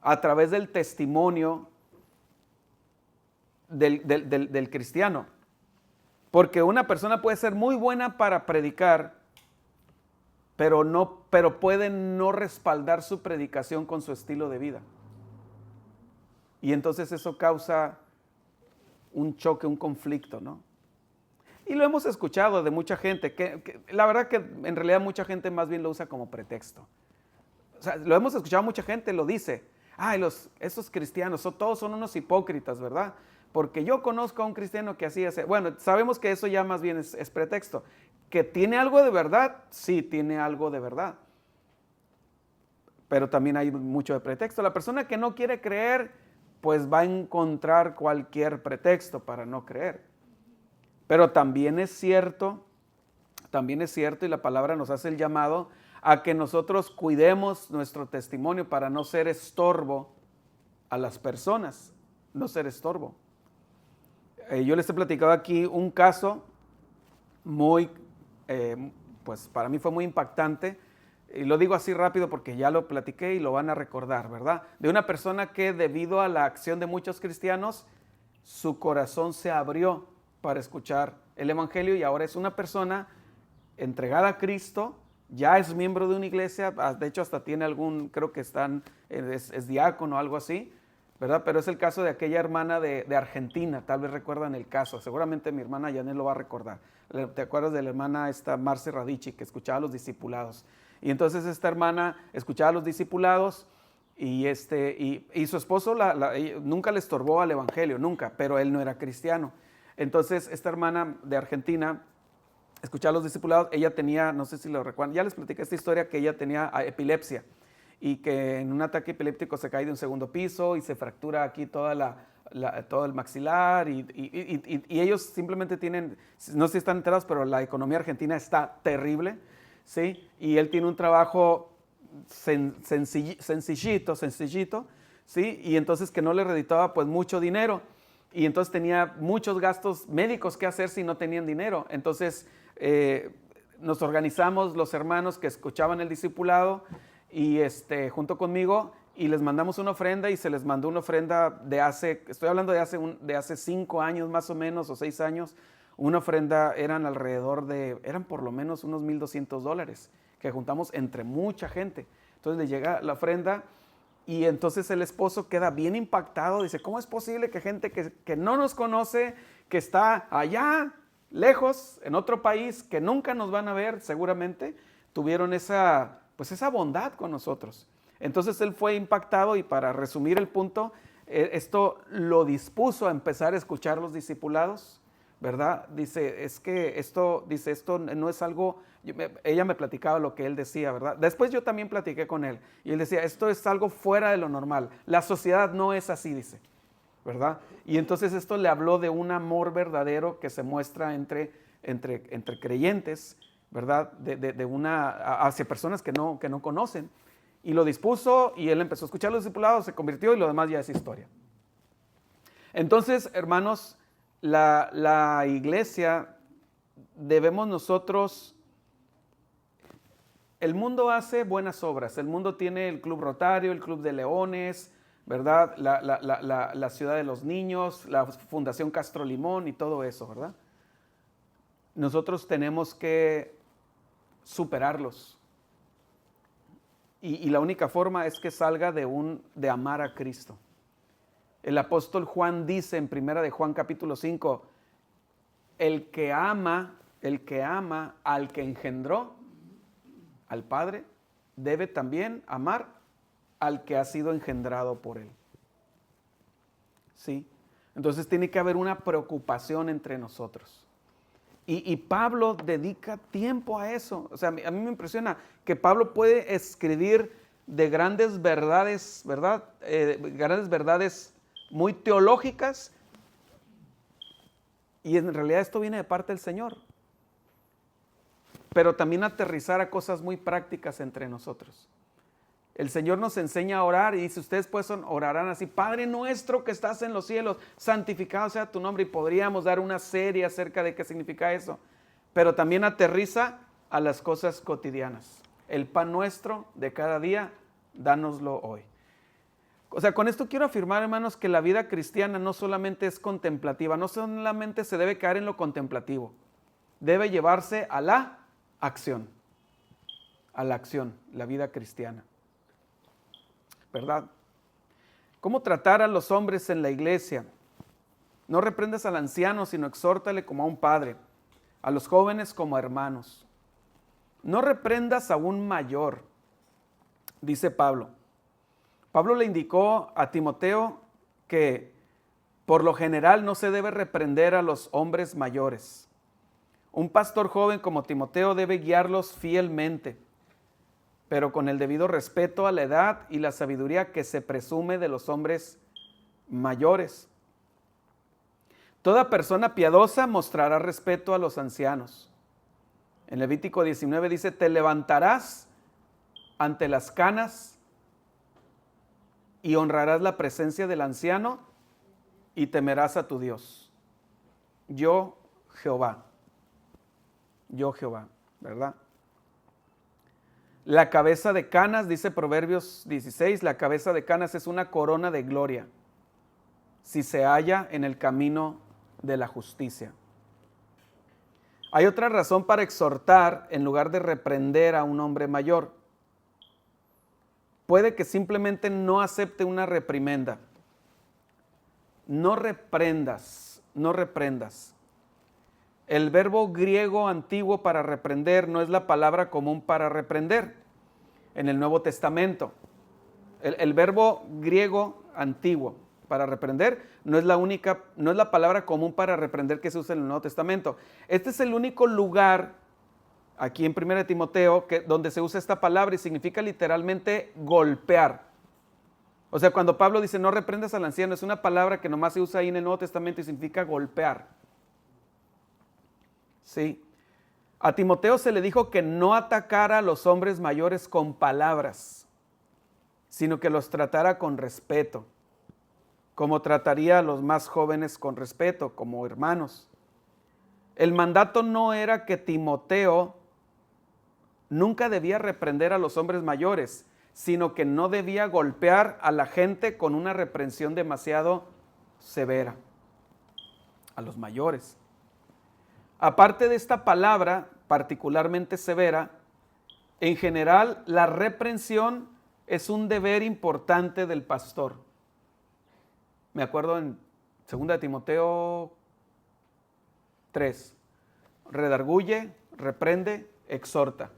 a través del testimonio del cristiano. Porque una persona puede ser muy buena para predicar, pero puede no respaldar su predicación con su estilo de vida. Y entonces eso causa un choque, un conflicto, ¿no? Y lo hemos escuchado de mucha gente, que la verdad que en realidad mucha gente más bien lo usa como pretexto. O sea, lo hemos escuchado, mucha gente lo dice. Ay, esos cristianos, todos son unos hipócritas, ¿verdad? Porque yo conozco a un cristiano que así hace. Bueno, sabemos que eso ya más bien es pretexto. ¿Que tiene algo de verdad? Sí, tiene algo de verdad. Pero también hay mucho de pretexto. La persona que no quiere creer, pues va a encontrar cualquier pretexto para no creer. Pero también es cierto, y la palabra nos hace el llamado a que nosotros cuidemos nuestro testimonio para no ser estorbo a las personas, no ser estorbo. Yo les he platicado aquí un caso muy, pues para mí fue muy impactante, y lo digo así rápido porque ya lo platiqué y lo van a recordar, ¿verdad? De una persona que debido a la acción de muchos cristianos, su corazón se abrió para escuchar el evangelio y ahora es una persona entregada a Cristo, ya es miembro de una iglesia, de hecho hasta tiene creo que es diácono o algo así, ¿verdad? Pero es el caso de aquella hermana de Argentina, tal vez recuerdan el caso, seguramente mi hermana Janet lo va a recordar. ¿Te acuerdas de la hermana Marce Radici, que escuchaba a los discipulados? Y entonces esta hermana escuchaba a los discipulados y su esposo nunca le estorbó al evangelio, nunca, pero él no era cristiano. Entonces esta hermana de Argentina escuchaba a los discipulados, ella tenía, no sé si lo recuerdan, ya les platiqué esta historia, que ella tenía epilepsia y que en un ataque epiléptico se cae de un segundo piso y se fractura aquí todo el maxilar y ellos simplemente tienen, no sé si están enterados, pero la economía argentina está terrible, ¿sí? Y él tiene un trabajo sencillito, ¿sí? Y entonces que no le reditaba pues mucho dinero. Y entonces tenía muchos gastos médicos que hacer si no tenían dinero. Entonces nos organizamos los hermanos que escuchaban el discipulado y junto conmigo y les mandamos una ofrenda y se les mandó una ofrenda estoy hablando de hace 5 años más o menos o 6 años, una ofrenda eran por lo menos unos $1,200 que juntamos entre mucha gente. Entonces le llega la ofrenda. Y entonces el esposo queda bien impactado, dice, ¿cómo es posible que gente que no nos conoce, que está allá, lejos, en otro país, que nunca nos van a ver seguramente, tuvieron esa bondad con nosotros? Entonces él fue impactado y para resumir el punto, esto lo dispuso a empezar a escuchar los discipulados, ¿verdad? Dice, esto no es algo, ella me platicaba lo que él decía, ¿verdad? Después yo también platiqué con él y él decía, esto es algo fuera de lo normal, la sociedad no es así, dice, ¿verdad? Y entonces esto le habló de un amor verdadero que se muestra entre creyentes, ¿verdad? Hacia personas que no conocen. Y lo dispuso y él empezó a escuchar a los discipulados, se convirtió y lo demás ya es historia. Entonces, hermanos, la iglesia, debemos nosotros, el mundo hace buenas obras, el mundo tiene el Club Rotario, el Club de Leones, ¿verdad? La Ciudad de los Niños, la Fundación Castro Limón y todo eso, ¿verdad? Nosotros tenemos que superarlos. Y la única forma es que salga de amar a Cristo. El apóstol Juan dice en 1 de Juan capítulo 5, el que ama al que engendró, al Padre, debe también amar al que ha sido engendrado por él. ¿Sí? Entonces tiene que haber una preocupación entre nosotros. Y Pablo dedica tiempo a eso. O sea, a mí me impresiona que Pablo puede escribir de grandes verdades, ¿verdad? Grandes verdades muy teológicas, y en realidad esto viene de parte del Señor. Pero también aterrizar a cosas muy prácticas entre nosotros. El Señor nos enseña a orar y dice, ustedes pues orarán así: Padre nuestro que estás en los cielos, santificado sea tu nombre. Y podríamos dar una serie acerca de qué significa eso. Pero también aterriza a las cosas cotidianas. El pan nuestro de cada día, dánoslo hoy. O sea, con esto quiero afirmar, hermanos, que la vida cristiana no solamente es contemplativa, no solamente se debe quedar en lo contemplativo, debe llevarse a la acción, la vida cristiana, ¿verdad? ¿Cómo tratar a los hombres en la iglesia? No reprendas al anciano, sino exhórtale como a un padre, a los jóvenes como a hermanos. No reprendas a un mayor, dice Pablo. Pablo le indicó a Timoteo que por lo general no se debe reprender a los hombres mayores. Un pastor joven como Timoteo debe guiarlos fielmente, pero con el debido respeto a la edad y la sabiduría que se presume de los hombres mayores. Toda persona piadosa mostrará respeto a los ancianos. En Levítico 19 dice, te levantarás ante las canas y honrarás la presencia del anciano y temerás a tu Dios. Yo, Jehová, ¿verdad? La cabeza de canas, dice Proverbios 16, la cabeza de canas es una corona de gloria si se halla en el camino de la justicia. Hay otra razón para exhortar en lugar de reprender a un hombre mayor. Puede que simplemente no acepte una reprimenda. No reprendas. El verbo griego antiguo para reprender no es la palabra común para reprender en el Nuevo Testamento. El verbo griego antiguo para reprender no es la palabra común para reprender que se usa en el Nuevo Testamento. Este es el único lugar aquí en 1 Timoteo donde se usa esta palabra y significa literalmente golpear. O sea, cuando Pablo dice no reprendas al anciano, es una palabra que nomás se usa ahí en el Nuevo Testamento y significa golpear. Sí. A Timoteo se le dijo que no atacara a los hombres mayores con palabras, sino que los tratara con respeto, como trataría a los más jóvenes con respeto, como hermanos. El mandato no era que Timoteo nunca debía reprender a los hombres mayores, sino que no debía golpear a la gente con una reprensión demasiado severa, a los mayores. Aparte de esta palabra particularmente severa, en general la reprensión es un deber importante del pastor. Me acuerdo en 2 Timoteo 3, redarguye, reprende, exhorta,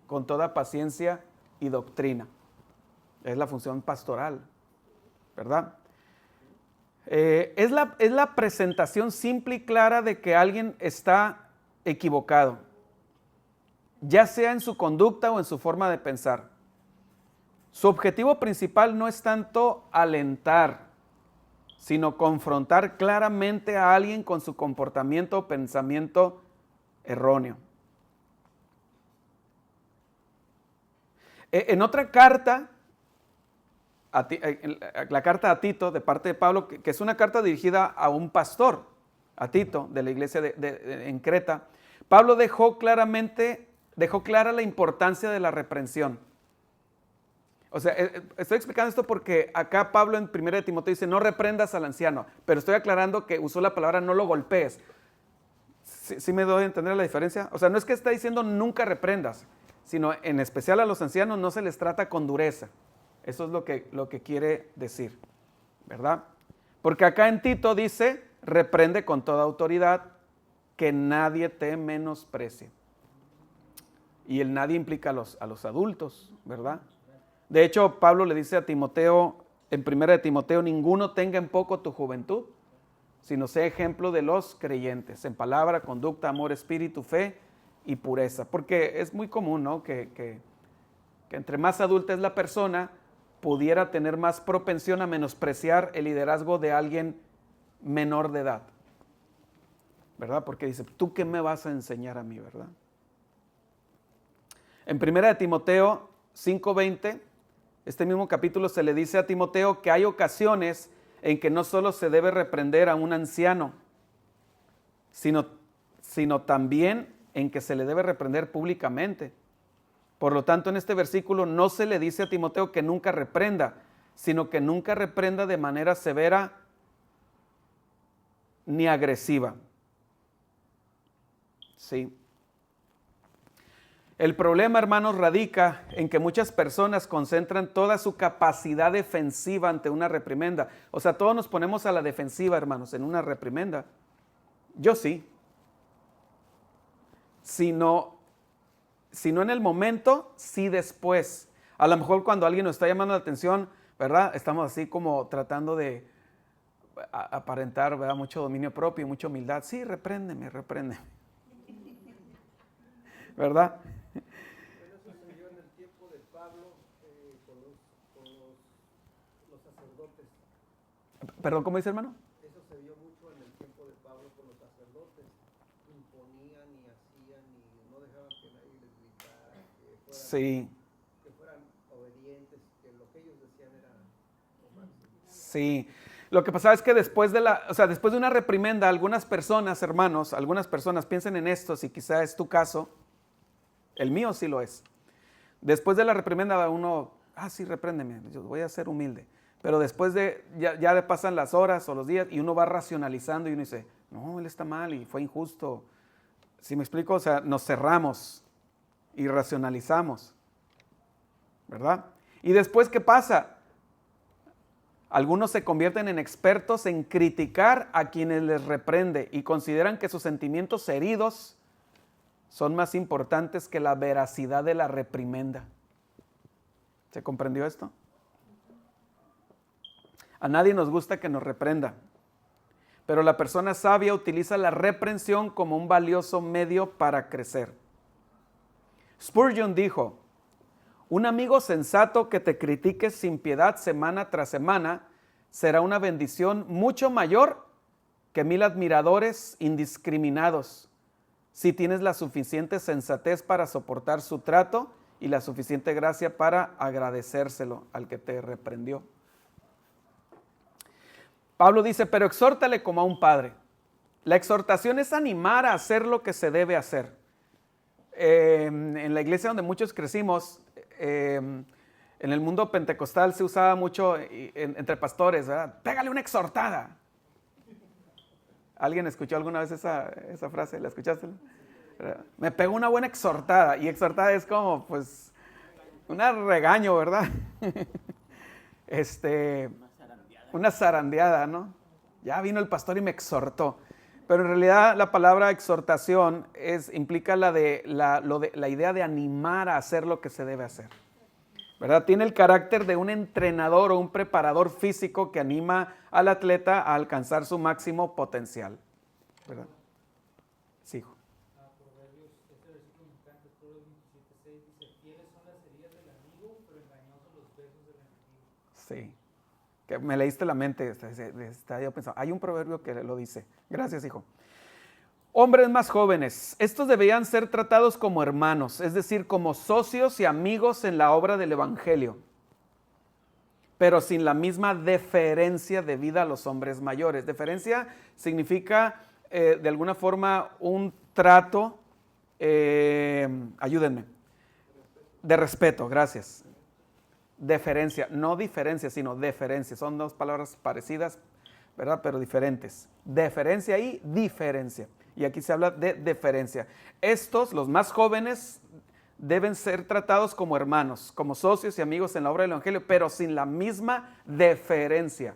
con toda paciencia y doctrina. Es la función pastoral, ¿verdad? Es la presentación simple y clara de que alguien está equivocado, ya sea en su conducta o en su forma de pensar. Su objetivo principal no es tanto alentar, sino confrontar claramente a alguien con su comportamiento o pensamiento erróneo. En otra carta, la carta a Tito de parte de Pablo, que es una carta dirigida a un pastor, a Tito, de la iglesia en Creta, Pablo dejó clara la importancia de la reprensión. O sea, estoy explicando esto porque acá Pablo en 1 Timoteo dice, no reprendas al anciano, pero estoy aclarando que usó la palabra no lo golpees. ¿Sí me doy a entender la diferencia? O sea, no es que está diciendo nunca reprendas, sino en especial a los ancianos no se les trata con dureza. Eso es lo que quiere decir, ¿verdad? Porque acá en Tito dice, reprende con toda autoridad, que nadie te menosprecie. Y el nadie implica a los adultos, ¿verdad? De hecho, Pablo le dice a Timoteo, en 1 Timoteo, ninguno tenga en poco tu juventud, sino sea ejemplo de los creyentes, en palabra, conducta, amor, espíritu, fe y pureza. Porque es muy común, ¿no? que que entre más adulta es la persona, pudiera tener más propensión a menospreciar el liderazgo de alguien menor de edad, ¿verdad? Porque dice, ¿tú qué me vas a enseñar a mí, verdad? En 1 de Timoteo 5:20, este mismo capítulo se le dice a Timoteo que hay ocasiones en que no solo se debe reprender a un anciano, sino también en que se le debe reprender públicamente. Por lo tanto, en este versículo no se le dice a Timoteo que nunca reprenda, sino que nunca reprenda de manera severa ni agresiva. Sí. El problema, hermanos, radica en que muchas personas concentran toda su capacidad defensiva ante una reprimenda. O sea, todos nos ponemos a la defensiva, hermanos, en una reprimenda. Yo sí. Si no en el momento, sí después. A lo mejor cuando alguien nos está llamando la atención, ¿verdad? Estamos así como tratando de aparentar, ¿verdad? Mucho dominio propio, mucha humildad. Sí, repréndeme. ¿Verdad? Eso sucedió en el tiempo de Pablo con los sacerdotes. Perdón, ¿cómo dice, hermano? Eso se vio mucho en el tiempo de Pablo con los sacerdotes. Imponían y hacían y no dejaban que nadie les gritara, que fueran obedientes, que lo que ellos decían era lo máximo. Sí. Lo que pasa es que después de una reprimenda, algunas personas, hermanos, piensen en esto, si quizá es tu caso, el mío sí lo es. Después de la reprimenda uno, sí, repréndeme, yo voy a ser humilde. Pero después ya le pasan las horas o los días y uno va racionalizando y uno dice, no, él está mal y fue injusto. ¿Sí me explico? O sea, nos cerramos y racionalizamos, ¿verdad? Y después, ¿qué pasa? Algunos se convierten en expertos en criticar a quienes les reprende y consideran que sus sentimientos heridos son más importantes que la veracidad de la reprimenda. ¿Se comprendió esto? A nadie nos gusta que nos reprenda, pero la persona sabia utiliza la reprensión como un valioso medio para crecer. Spurgeon dijo, un amigo sensato que te critique sin piedad semana tras semana será una bendición mucho mayor que 1000 admiradores indiscriminados, si tienes la suficiente sensatez para soportar su trato y la suficiente gracia para agradecérselo al que te reprendió. Pablo dice, pero exhórtale como a un padre. La exhortación es animar a hacer lo que se debe hacer. En la iglesia donde muchos crecimos, en el mundo pentecostal se usaba mucho entre pastores, ¿verdad? Pégale una exhortada. ¿Alguien escuchó alguna vez esa frase? ¿La escuchaste? Me pegó una buena exhortada. Y exhortada es como, pues, un regaño, ¿verdad? Una zarandeada, ¿no? Ya vino el pastor y me exhortó. Pero en realidad la palabra exhortación implica la idea de animar a hacer lo que se debe hacer, ¿verdad? Tiene el carácter de un entrenador o un preparador físico que anima al atleta a alcanzar su máximo potencial, ¿verdad? Sí, hijo. Proverbios, este versículo me encanta, Proverbios 27:6 dice, fieles son las heridas del amigo, pero engañosos los besos del enemigo. Sí. Que me leíste la mente, estaba yo pensando, hay un proverbio que lo dice. Gracias, hijo. Hombres más jóvenes, estos deberían ser tratados como hermanos, es decir, como socios y amigos en la obra del evangelio, pero sin la misma deferencia debida a los hombres mayores. Deferencia significa, de alguna forma, un trato, ayúdenme, de respeto, gracias. Deferencia, no diferencia, sino deferencia. Son dos palabras parecidas, ¿verdad? Pero diferentes. Deferencia y diferencia. Y aquí se habla de deferencia. Estos, los más jóvenes, deben ser tratados como hermanos, como socios y amigos en la obra del evangelio, pero sin la misma deferencia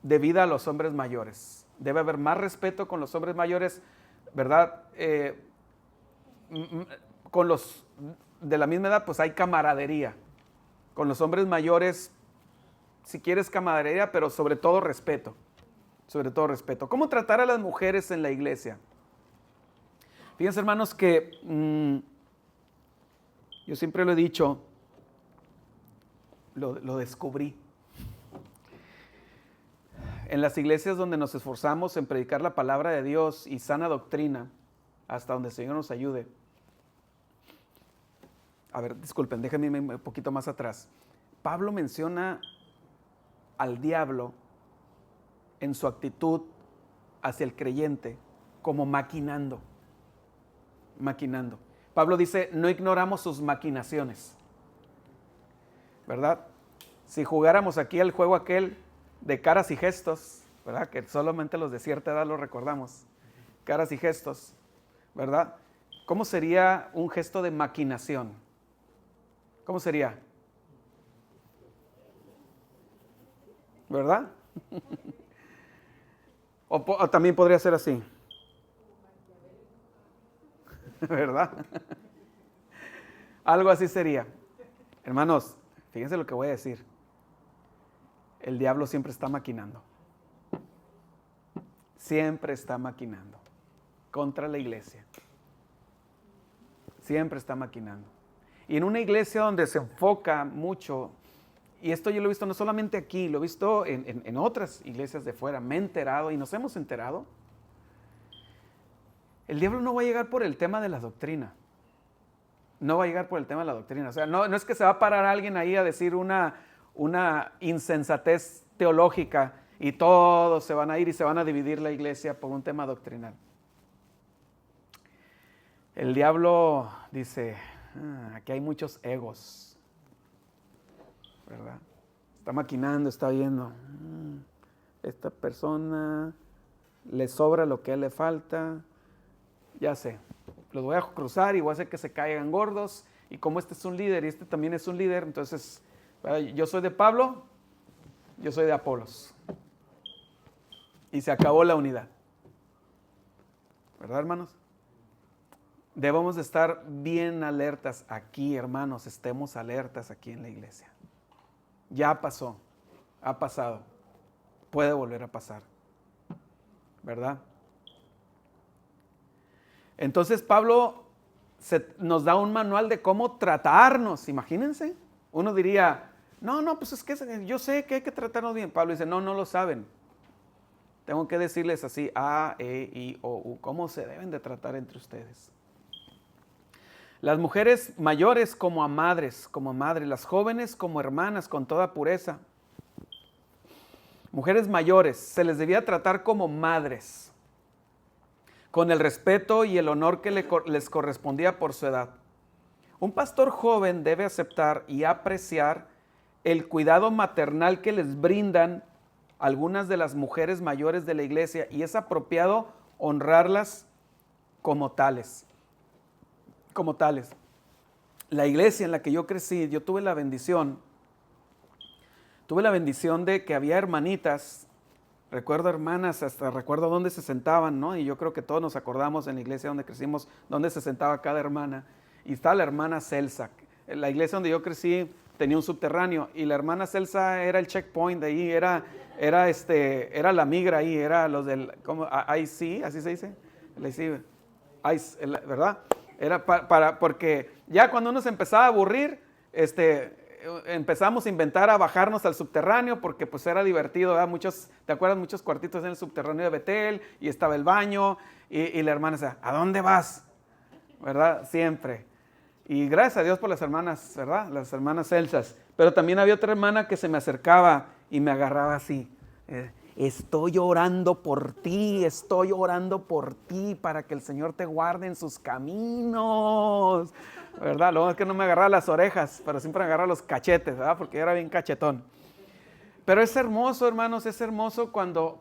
debida a los hombres mayores. Debe haber más respeto con los hombres mayores, ¿verdad? Con los de la misma edad, pues hay camaradería. Con los hombres mayores, si quieres camaradería, pero sobre todo respeto. Sobre todo respeto. ¿Cómo tratar a las mujeres en la iglesia? Fíjense, hermanos, que Yo siempre lo he dicho, lo descubrí. En las iglesias donde nos esforzamos en predicar la palabra de Dios y sana doctrina, hasta donde el Señor nos ayude. A ver, disculpen, déjenme irme un poquito más atrás. Pablo menciona al diablo en su actitud hacia el creyente como maquinando. Maquinando. Pablo dice, no ignoramos sus maquinaciones. ¿Verdad? Si jugáramos aquí el juego aquel de caras y gestos, ¿verdad? Que solamente los de cierta edad lo recordamos. Caras y gestos, ¿verdad? ¿Cómo sería un gesto de maquinación? ¿Cómo sería? ¿Verdad? o también podría ser así. ¿Verdad? Algo así sería. Hermanos, fíjense lo que voy a decir. El diablo siempre está maquinando. Siempre está maquinando contra la iglesia. Siempre está maquinando. Y en una iglesia donde se enfoca mucho, y esto yo lo he visto no solamente aquí, lo he visto en otras iglesias de fuera, me he enterado y nos hemos enterado. El diablo no va a llegar por el tema de la doctrina. No va a llegar por el tema de la doctrina. O sea, no es que se va a parar alguien ahí a decir una insensatez teológica y todos se van a ir y se van a dividir la iglesia por un tema doctrinal. El diablo dice, aquí hay muchos egos, ¿verdad? Está maquinando, está viendo, esta persona le sobra lo que a él le falta, ya sé, los voy a cruzar y voy a hacer que se caigan gordos, y como este es un líder y este también es un líder, entonces yo soy de Pablo, yo soy de Apolos, y se acabó la unidad, ¿verdad, hermanos? Debemos de estar bien alertas aquí, hermanos, estemos alertas aquí en la iglesia. Ya pasó, ha pasado, puede volver a pasar, ¿verdad? Entonces Pablo nos da un manual de cómo tratarnos, imagínense. Uno diría, no, pues es que yo sé que hay que tratarnos bien. Pablo dice, no lo saben. Tengo que decirles así, A, E, I, O, U, cómo se deben de tratar entre ustedes. Las mujeres mayores como a madres, las jóvenes como hermanas con toda pureza. Mujeres mayores, se les debía tratar como madres, con el respeto y el honor que les correspondía por su edad. Un pastor joven debe aceptar y apreciar el cuidado maternal que les brindan algunas de las mujeres mayores de la iglesia, y es apropiado honrarlas como tales. Como tales. La iglesia en la que yo crecí, yo tuve la bendición de que había hermanitas, recuerdo hermanas, hasta recuerdo dónde se sentaban, ¿no? Y yo creo que todos nos acordamos en la iglesia donde crecimos, dónde se sentaba cada hermana. Y estaba la hermana Celsa. La iglesia donde yo crecí tenía un subterráneo, y la hermana Celsa era el checkpoint de ahí, era la migra ahí, era los del, ¿cómo? IC, así se dice, ¿verdad? Era porque ya cuando uno se empezaba a aburrir, empezamos a inventar a bajarnos al subterráneo, porque pues era divertido, ¿verdad? ¿Te acuerdas? Muchos cuartitos en el subterráneo de Betel, y estaba el baño, y la hermana decía, ¿a dónde vas? ¿Verdad? Siempre. Y gracias a Dios por las hermanas, ¿verdad? Las hermanas Celsas. Pero también había otra hermana que se me acercaba y me agarraba así. Estoy orando por ti para que el Señor te guarde en sus caminos, ¿verdad? Luego es que no me agarraba las orejas, pero siempre me agarraba los cachetes, ¿verdad? Porque yo era bien cachetón. Pero es hermoso, hermanos, es hermoso cuando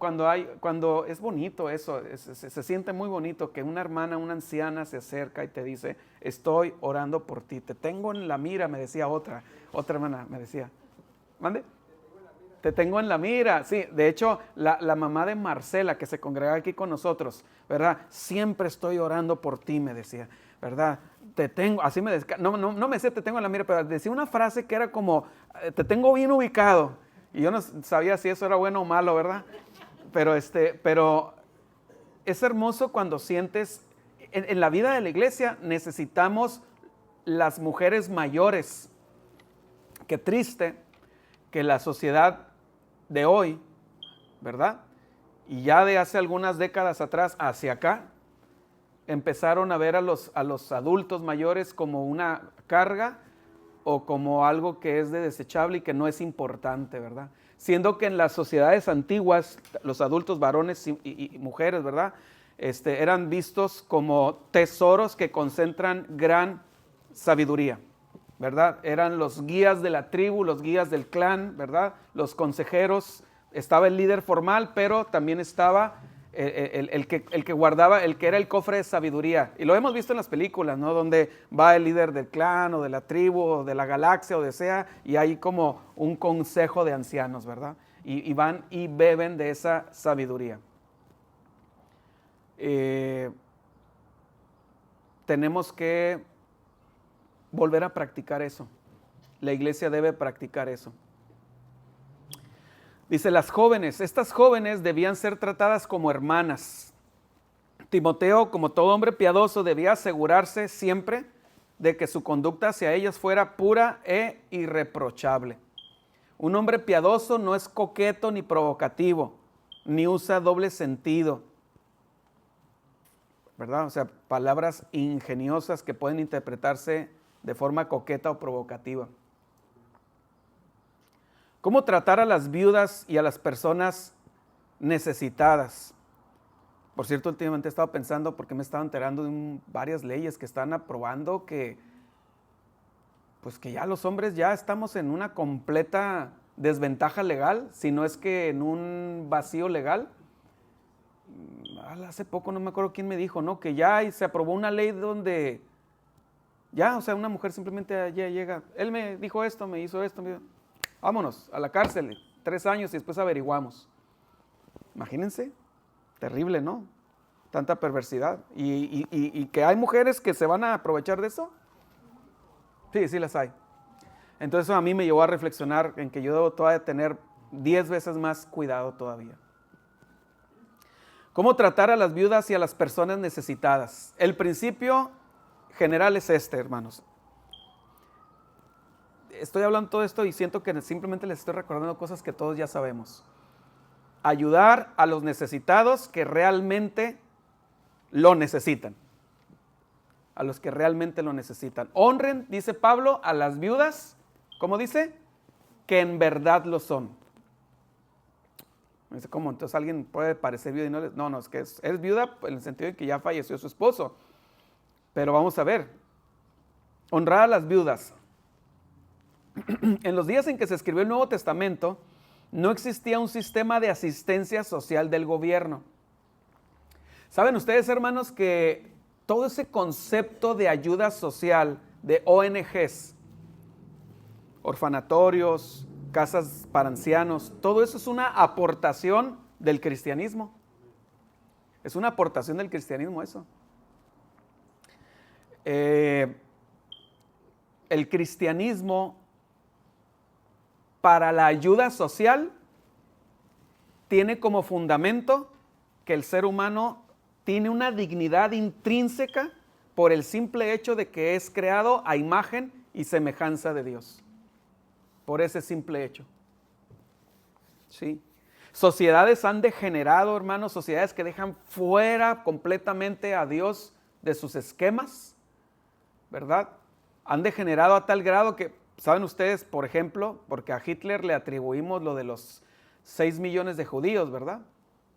es bonito eso, se siente muy bonito que una hermana, una anciana se acerca y te dice, estoy orando por ti, te tengo en la mira, me decía otra hermana, me decía, ¿mande? Te tengo en la mira, sí, de hecho, la mamá de Marcela, que se congrega aquí con nosotros, ¿verdad? Siempre estoy orando por ti, me decía, ¿verdad? Te tengo, así me decía, no me decía te tengo en la mira, pero decía una frase que era como, te tengo bien ubicado. Y yo no sabía si eso era bueno o malo, ¿verdad? Pero es hermoso cuando sientes, en la vida de la iglesia necesitamos las mujeres mayores. Qué triste que la sociedad de hoy, ¿verdad? Y ya de hace algunas décadas atrás hacia acá, empezaron a ver a los adultos mayores como una carga o como algo que es de desechable y que no es importante, ¿verdad? Siendo que en las sociedades antiguas, los adultos varones y mujeres, ¿verdad? Eran vistos como tesoros que concentran gran sabiduría, ¿verdad? Eran los guías de la tribu, los guías del clan, ¿verdad? Los consejeros, estaba el líder formal, pero también estaba el que guardaba, el que era el cofre de sabiduría. Y lo hemos visto en las películas, ¿no? Donde va el líder del clan o de la tribu o de la galaxia o de sea, y hay como un consejo de ancianos, ¿verdad? Y van y beben de esa sabiduría. Tenemos que volver a practicar eso. La iglesia debe practicar eso. Dice, las jóvenes, estas jóvenes debían ser tratadas como hermanas. Timoteo, como todo hombre piadoso, debía asegurarse siempre de que su conducta hacia ellas fuera pura e irreprochable. Un hombre piadoso no es coqueto ni provocativo, ni usa doble sentido, ¿verdad? O sea, palabras ingeniosas que pueden interpretarse de forma coqueta o provocativa. ¿Cómo tratar a las viudas y a las personas necesitadas? Por cierto, últimamente he estado pensando, porque me he estado enterando de varias leyes que están aprobando que ya los hombres ya estamos en una completa desventaja legal, si no es que en un vacío legal. Hace poco no me acuerdo quién me dijo, ¿no? Que ya se aprobó una ley donde ya, o sea, una mujer simplemente ya llega, él me dijo esto, me hizo esto, vámonos a la cárcel, 3 años y después averiguamos. Imagínense, terrible, ¿no? Tanta perversidad. Y que hay mujeres que se van a aprovechar de eso. Sí las hay. Entonces eso a mí me llevó a reflexionar en que yo debo todavía tener 10 veces más cuidado todavía. ¿Cómo tratar a las viudas y a las personas necesitadas? El principio general es hermanos. Estoy hablando todo esto y siento que simplemente les estoy recordando cosas que todos ya sabemos. Ayudar a los necesitados que realmente lo necesitan. A los que realmente lo necesitan. Honren, dice Pablo, a las viudas, ¿cómo dice? Que en verdad lo son. Me dice, ¿cómo? Entonces alguien puede parecer viuda y no les... No, es que es viuda en el sentido de que ya falleció su esposo. Pero vamos a ver. Honrar a las viudas. En los días en que se escribió el Nuevo Testamento, no existía un sistema de asistencia social del gobierno. ¿Saben ustedes, hermanos, que todo ese concepto de ayuda social, de ONGs, orfanatorios, casas para ancianos, todo eso es una aportación del cristianismo? Es una aportación del cristianismo eso. El cristianismo, para la ayuda social, tiene como fundamento que el ser humano tiene una dignidad intrínseca por el simple hecho de que es creado a imagen y semejanza de Dios. Por ese simple hecho. ¿Sí? Sociedades han degenerado, hermanos, sociedades que dejan fuera completamente a Dios de sus esquemas, ¿verdad? Han degenerado a tal grado que, ¿saben ustedes, por ejemplo, porque a Hitler le atribuimos lo de los 6 millones de judíos, ¿verdad?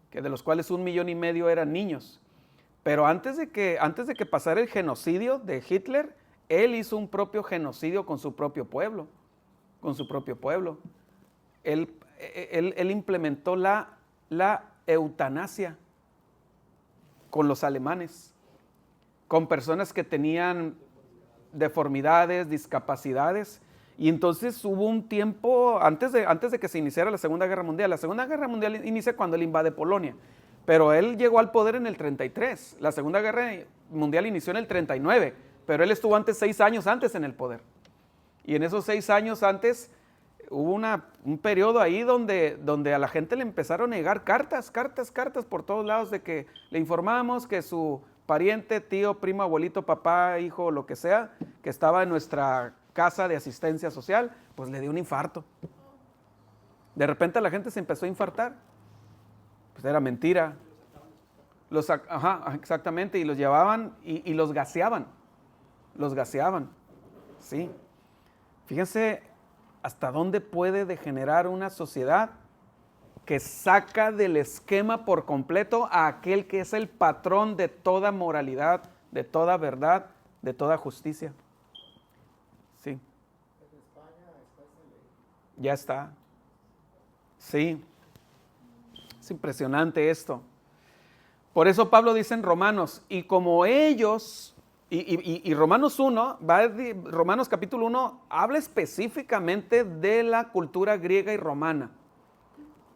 Que de los cuales 1,5 millones eran niños. Pero antes de que pasara el genocidio de Hitler, él hizo un propio genocidio con su propio pueblo. Él implementó la eutanasia con los alemanes, con personas que tenían deformidades, discapacidades. Y entonces hubo un tiempo, antes de que se iniciara la Segunda Guerra Mundial. La Segunda Guerra Mundial inicia cuando él invade Polonia, pero él llegó al poder en el 33. La Segunda Guerra Mundial inició en el 39, pero él estuvo 6 años antes en el poder. Y en esos 6 años antes hubo un periodo ahí donde a la gente le empezaron a llegar cartas por todos lados de que le informamos que su pariente, tío, primo, abuelito, papá, hijo, lo que sea, que estaba en nuestra casa de asistencia social, pues le dio un infarto. De repente la gente se empezó a infartar. Pues era mentira. Exactamente, y los llevaban y los gaseaban. Los gaseaban. Sí. Fíjense hasta dónde puede degenerar una sociedad que saca del esquema por completo a aquel que es el patrón de toda moralidad, de toda verdad, de toda justicia. Sí. En España está esa ley. Ya está. Sí. Es impresionante esto. Por eso Pablo dice en Romanos, y como ellos, y Romanos 1, Romanos capítulo 1, habla específicamente de la cultura griega y romana.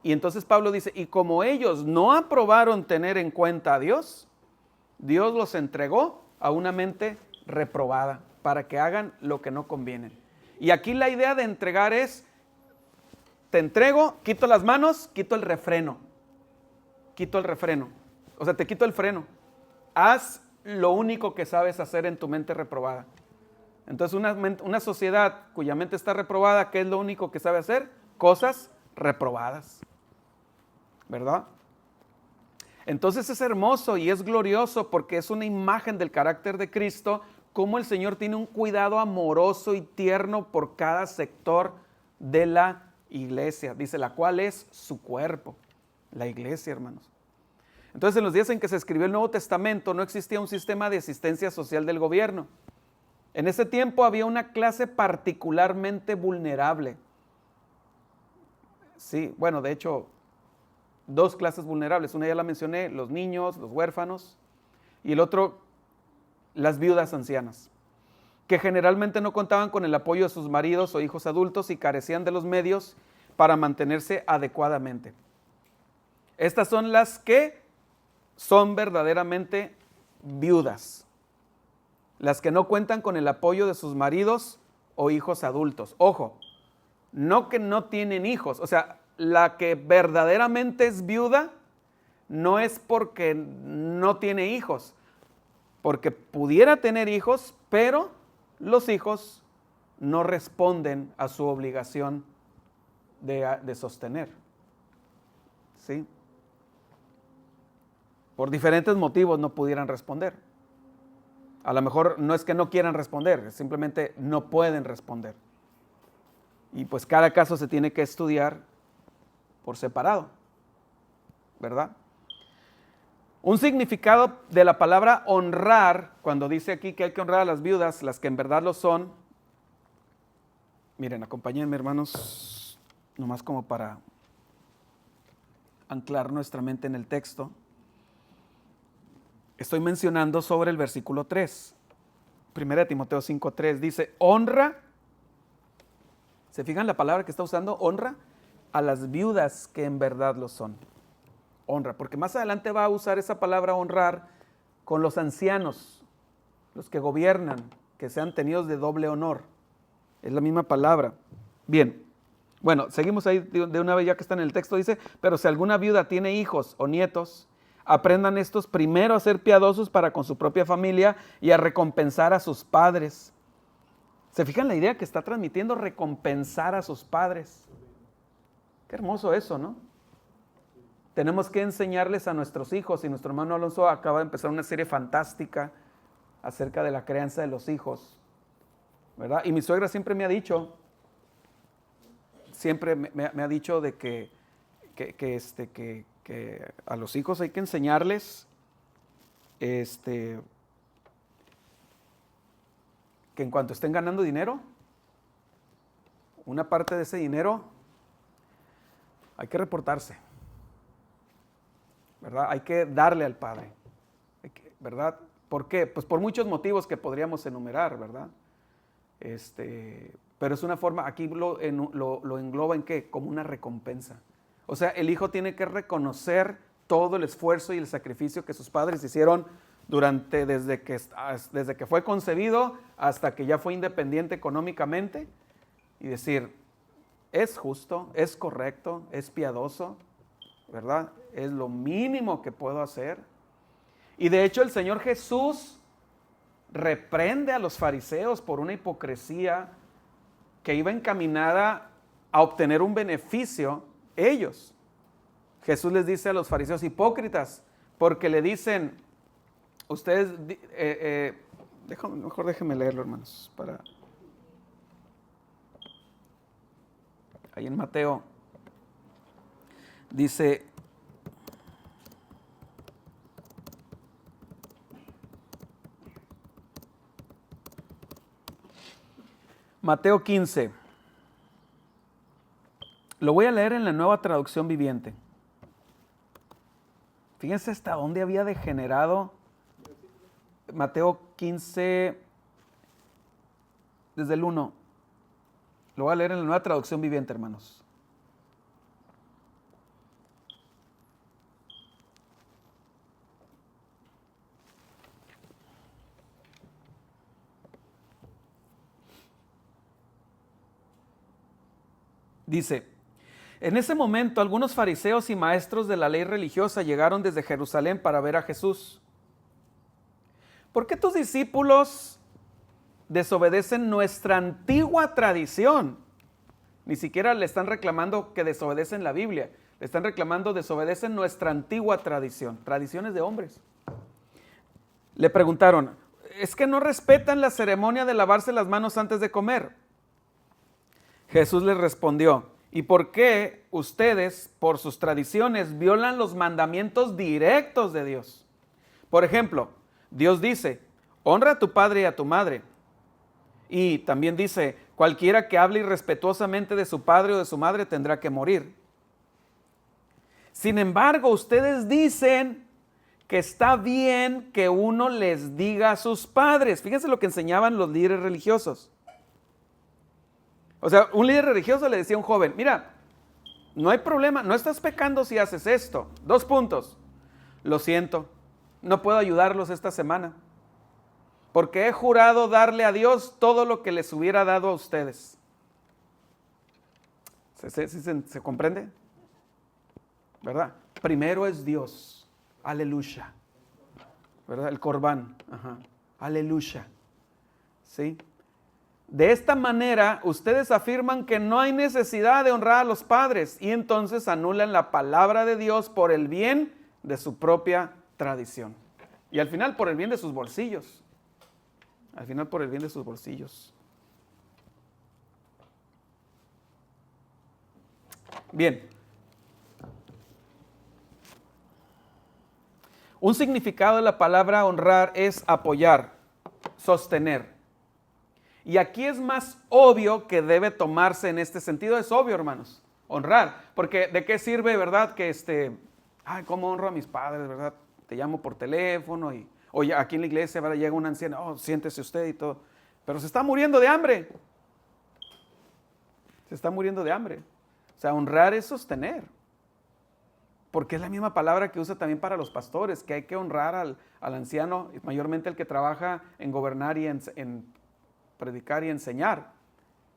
Y entonces Pablo dice, y como ellos no aprobaron tener en cuenta a Dios, Dios los entregó a una mente reprobada para que hagan lo que no conviene. Y aquí la idea de entregar es, te entrego, quito las manos, quito el refreno. Quito el refreno. O sea, te quito el freno. Haz lo único que sabes hacer en tu mente reprobada. Entonces una sociedad cuya mente está reprobada, ¿qué es lo único que sabe hacer? Cosas reprobadas. ¿Verdad? Entonces es hermoso y es glorioso porque es una imagen del carácter de Cristo, cómo el Señor tiene un cuidado amoroso y tierno por cada sector de la iglesia. Dice, la cual es su cuerpo, la iglesia, hermanos. Entonces, en los días en que se escribió el Nuevo Testamento, no existía un sistema de asistencia social del gobierno. En ese tiempo había una clase particularmente vulnerable. Sí, bueno, de hecho, dos clases vulnerables. Una ya la mencioné, los niños, los huérfanos, y el otro, las viudas ancianas, que generalmente no contaban con el apoyo de sus maridos o hijos adultos y carecían de los medios para mantenerse adecuadamente. Estas son las que son verdaderamente viudas, las que no cuentan con el apoyo de sus maridos o hijos adultos. Ojo, no que no tienen hijos, o sea, la que verdaderamente es viuda no es porque no tiene hijos, porque pudiera tener hijos, pero los hijos no responden a su obligación de sostener. ¿Sí? Por diferentes motivos no pudieran responder. A lo mejor no es que no quieran responder, simplemente no pueden responder. Y pues cada caso se tiene que estudiar por separado, ¿verdad? Un significado de la palabra honrar, cuando dice aquí que hay que honrar a las viudas, las que en verdad lo son. Miren, acompáñenme, hermanos, nomás como para anclar nuestra mente en el texto. Estoy mencionando sobre el versículo 3. 1 Timoteo 5:3 dice, honra, ¿se fijan la palabra que está usando? Honra a las viudas que en verdad lo son. Honra, porque más adelante va a usar esa palabra honrar con los ancianos, los que gobiernan, que sean tenidos de doble honor. Es la misma palabra. Bien, bueno, seguimos ahí de una vez ya que está en el texto, dice, pero si alguna viuda tiene hijos o nietos, aprendan estos primero a ser piadosos para con su propia familia y a recompensar a sus padres. ¿Se fijan la idea que está transmitiendo? Recompensar a sus padres. Qué hermoso eso, ¿no? Tenemos que enseñarles a nuestros hijos, y nuestro hermano Alonso acaba de empezar una serie fantástica acerca de la crianza de los hijos, ¿verdad? Y mi suegra siempre me ha dicho, me ha dicho de que a los hijos hay que enseñarles que en cuanto estén ganando dinero, una parte de ese dinero hay que reportarse, ¿verdad? Hay que darle al padre, ¿verdad? ¿Por qué? Pues por muchos motivos que podríamos enumerar, ¿verdad? Pero es una forma, aquí lo engloba en ¿qué? Como una recompensa. O sea, el hijo tiene que reconocer todo el esfuerzo y el sacrificio que sus padres hicieron desde que fue concebido hasta que ya fue independiente económicamente, y decir, es justo, es correcto, es piadoso, ¿verdad? Es lo mínimo que puedo hacer. Y de hecho el Señor Jesús reprende a los fariseos por una hipocresía que iba encaminada a obtener un beneficio ellos. Jesús les dice a los fariseos hipócritas, porque le dicen, ustedes, mejor déjenme leerlo, hermanos, ahí en Mateo, dice, Mateo 15, lo voy a leer en la Nueva Traducción Viviente. Fíjense hasta dónde había degenerado Mateo 15, desde el 1. Lo voy a leer en la Nueva Traducción Viviente, hermanos. Dice, en ese momento algunos fariseos y maestros de la ley religiosa llegaron desde Jerusalén para ver a Jesús. ¿Por qué tus discípulos desobedecen nuestra antigua tradición? Ni siquiera le están reclamando que desobedecen la Biblia, le están reclamando desobedecen nuestra antigua tradición, tradiciones de hombres. Le preguntaron, ¿es que no respetan la ceremonia de lavarse las manos antes de comer? Jesús les respondió, ¿y por qué ustedes, por sus tradiciones, violan los mandamientos directos de Dios? Por ejemplo, Dios dice, honra a tu padre y a tu madre. Y también dice, cualquiera que hable irrespetuosamente de su padre o de su madre tendrá que morir. Sin embargo, ustedes dicen que está bien que uno les diga a sus padres. Fíjense lo que enseñaban los líderes religiosos. O sea, un líder religioso le decía a un joven, mira, no hay problema, no estás pecando si haces esto. 2 puntos. Lo siento, no puedo ayudarlos esta semana, porque he jurado darle a Dios todo lo que les hubiera dado a ustedes. ¿Se comprende? ¿Verdad? Primero es Dios. Aleluya. ¿Verdad? El corbán. Ajá. Aleluya. ¿Sí? De esta manera, ustedes afirman que no hay necesidad de honrar a los padres y entonces anulan la palabra de Dios por el bien de su propia tradición. Y al final por el bien de sus bolsillos. Al final por el bien de sus bolsillos. Bien. Un significado de la palabra honrar es apoyar, sostener. Y aquí es más obvio que debe tomarse en este sentido. Es obvio, hermanos, honrar. Porque ¿de qué sirve, verdad, que cómo honro a mis padres, verdad? Te llamo por teléfono y oye, aquí en la iglesia, ¿verdad? Llega una anciana, siéntese usted y todo. Pero se está muriendo de hambre. Se está muriendo de hambre. O sea, honrar es sostener. Porque es la misma palabra que usa también para los pastores, que hay que honrar al anciano, mayormente el que trabaja en gobernar y en predicar y enseñar.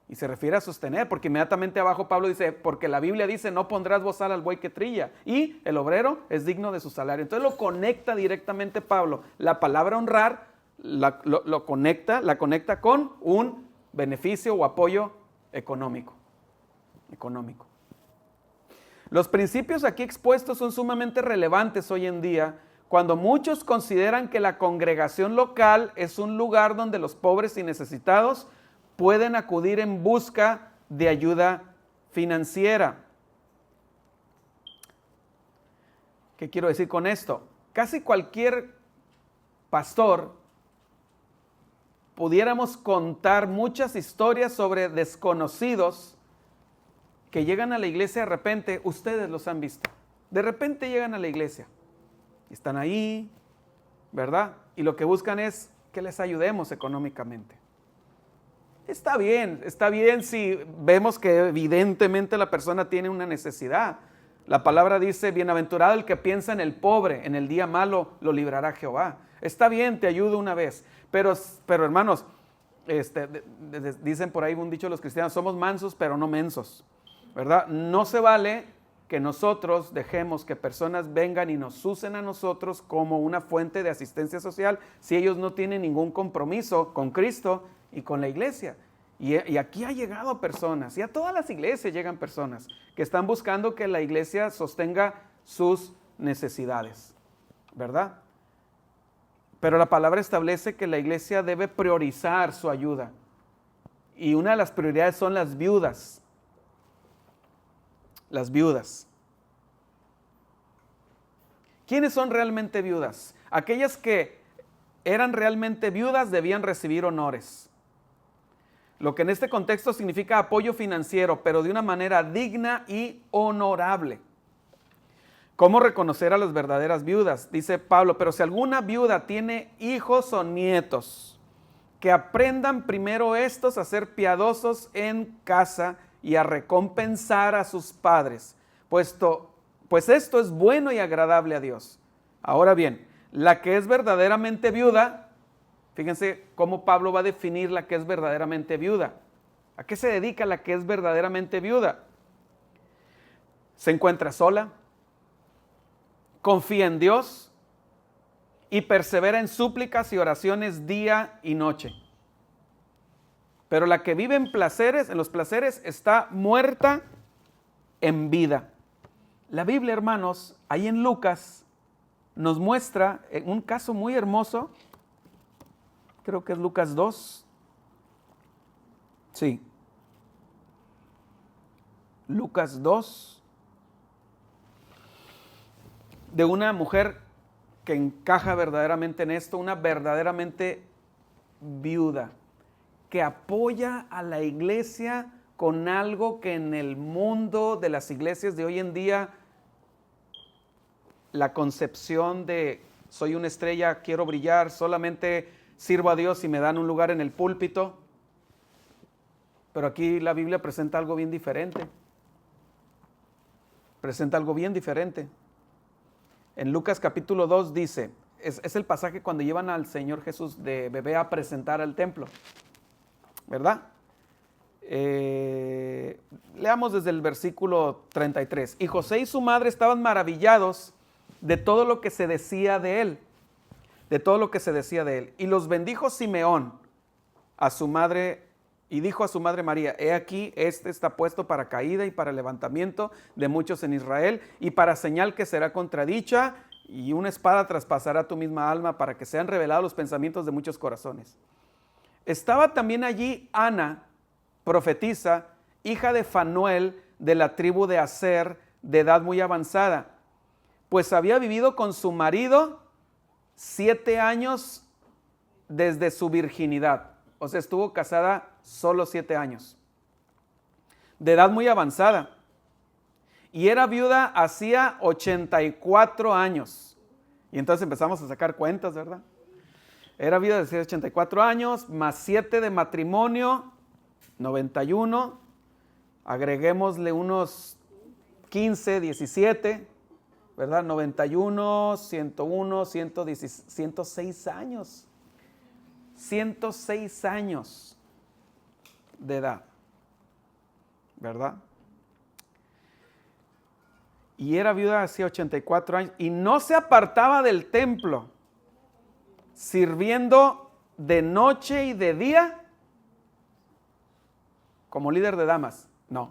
Y se refiere a sostener, porque inmediatamente abajo Pablo dice, porque la Biblia dice, no pondrás bozal al buey que trilla, y el obrero es digno de su salario. Entonces lo conecta directamente Pablo. La palabra honrar la conecta con un beneficio o apoyo económico. Los principios aquí expuestos son sumamente relevantes hoy en día, cuando muchos consideran que la congregación local es un lugar donde los pobres y necesitados pueden acudir en busca de ayuda financiera. ¿Qué quiero decir con esto? Casi cualquier pastor pudiéramos contar muchas historias sobre desconocidos que llegan a la iglesia de repente. Ustedes los han visto. De repente llegan a la iglesia. Están ahí, ¿verdad? Y lo que buscan es que les ayudemos económicamente. Está bien si vemos que evidentemente la persona tiene una necesidad. La palabra dice, bienaventurado el que piensa en el pobre, en el día malo lo librará Jehová. Está bien, te ayudo una vez, pero hermanos, dicen por ahí un dicho los cristianos, somos mansos pero no mensos, ¿verdad? No se vale que nosotros dejemos que personas vengan y nos usen a nosotros como una fuente de asistencia social si ellos no tienen ningún compromiso con Cristo y con la iglesia. Y aquí ha llegado personas, y a todas las iglesias llegan personas que están buscando que la iglesia sostenga sus necesidades, ¿verdad? Pero la palabra establece que la iglesia debe priorizar su ayuda. Y una de las prioridades son las viudas. Las viudas. ¿Quiénes son realmente viudas? Aquellas que eran realmente viudas debían recibir honores. Lo que en este contexto significa apoyo financiero, pero de una manera digna y honorable. ¿Cómo reconocer a las verdaderas viudas? Dice Pablo, pero si alguna viuda tiene hijos o nietos, que aprendan primero estos a ser piadosos en casa y a recompensar a sus padres, pues esto es bueno y agradable a Dios. Ahora bien, la que es verdaderamente viuda, fíjense cómo Pablo va a definir la que es verdaderamente viuda. ¿A qué se dedica la que es verdaderamente viuda? Se encuentra sola, confía en Dios y persevera en súplicas y oraciones día y noche. Pero la que vive en los placeres, está muerta en vida. La Biblia, hermanos, ahí en Lucas, nos muestra un caso muy hermoso. Creo que es Lucas 2. Sí. Lucas 2. De una mujer que encaja verdaderamente en esto, una verdaderamente viuda, que apoya a la iglesia con algo que en el mundo de las iglesias de hoy en día, la concepción de soy una estrella, quiero brillar, solamente sirvo a Dios y me dan un lugar en el púlpito. Pero aquí la Biblia presenta algo bien diferente. Presenta algo bien diferente. En Lucas capítulo 2 dice, es el pasaje cuando llevan al Señor Jesús de bebé a presentar al templo, ¿verdad? Leamos desde el versículo 33. Y José y su madre estaban maravillados de todo lo que se decía de él, Y los bendijo Simeón a su madre, y dijo a su madre María, he aquí, este está puesto para caída y para levantamiento de muchos en Israel, y para señal que será contradicha, y una espada traspasará tu misma alma, para que sean revelados los pensamientos de muchos corazones. Estaba también allí Ana, profetisa, hija de Fanuel, de la tribu de Aser, de edad muy avanzada, pues había vivido con su marido 7 años desde su virginidad. O sea, estuvo casada solo 7 años. De edad muy avanzada. Y era viuda hacía 84 años. Y entonces empezamos a sacar cuentas, ¿verdad? Era viuda desde 84 años, más 7 de matrimonio, 91. Agreguémosle unos 15, 17, ¿verdad? 91, 101, 110, 106 años. 106 años de edad, ¿verdad? Y era viuda hacía 84 años y no se apartaba del templo, sirviendo de noche y de día como líder de damas. No.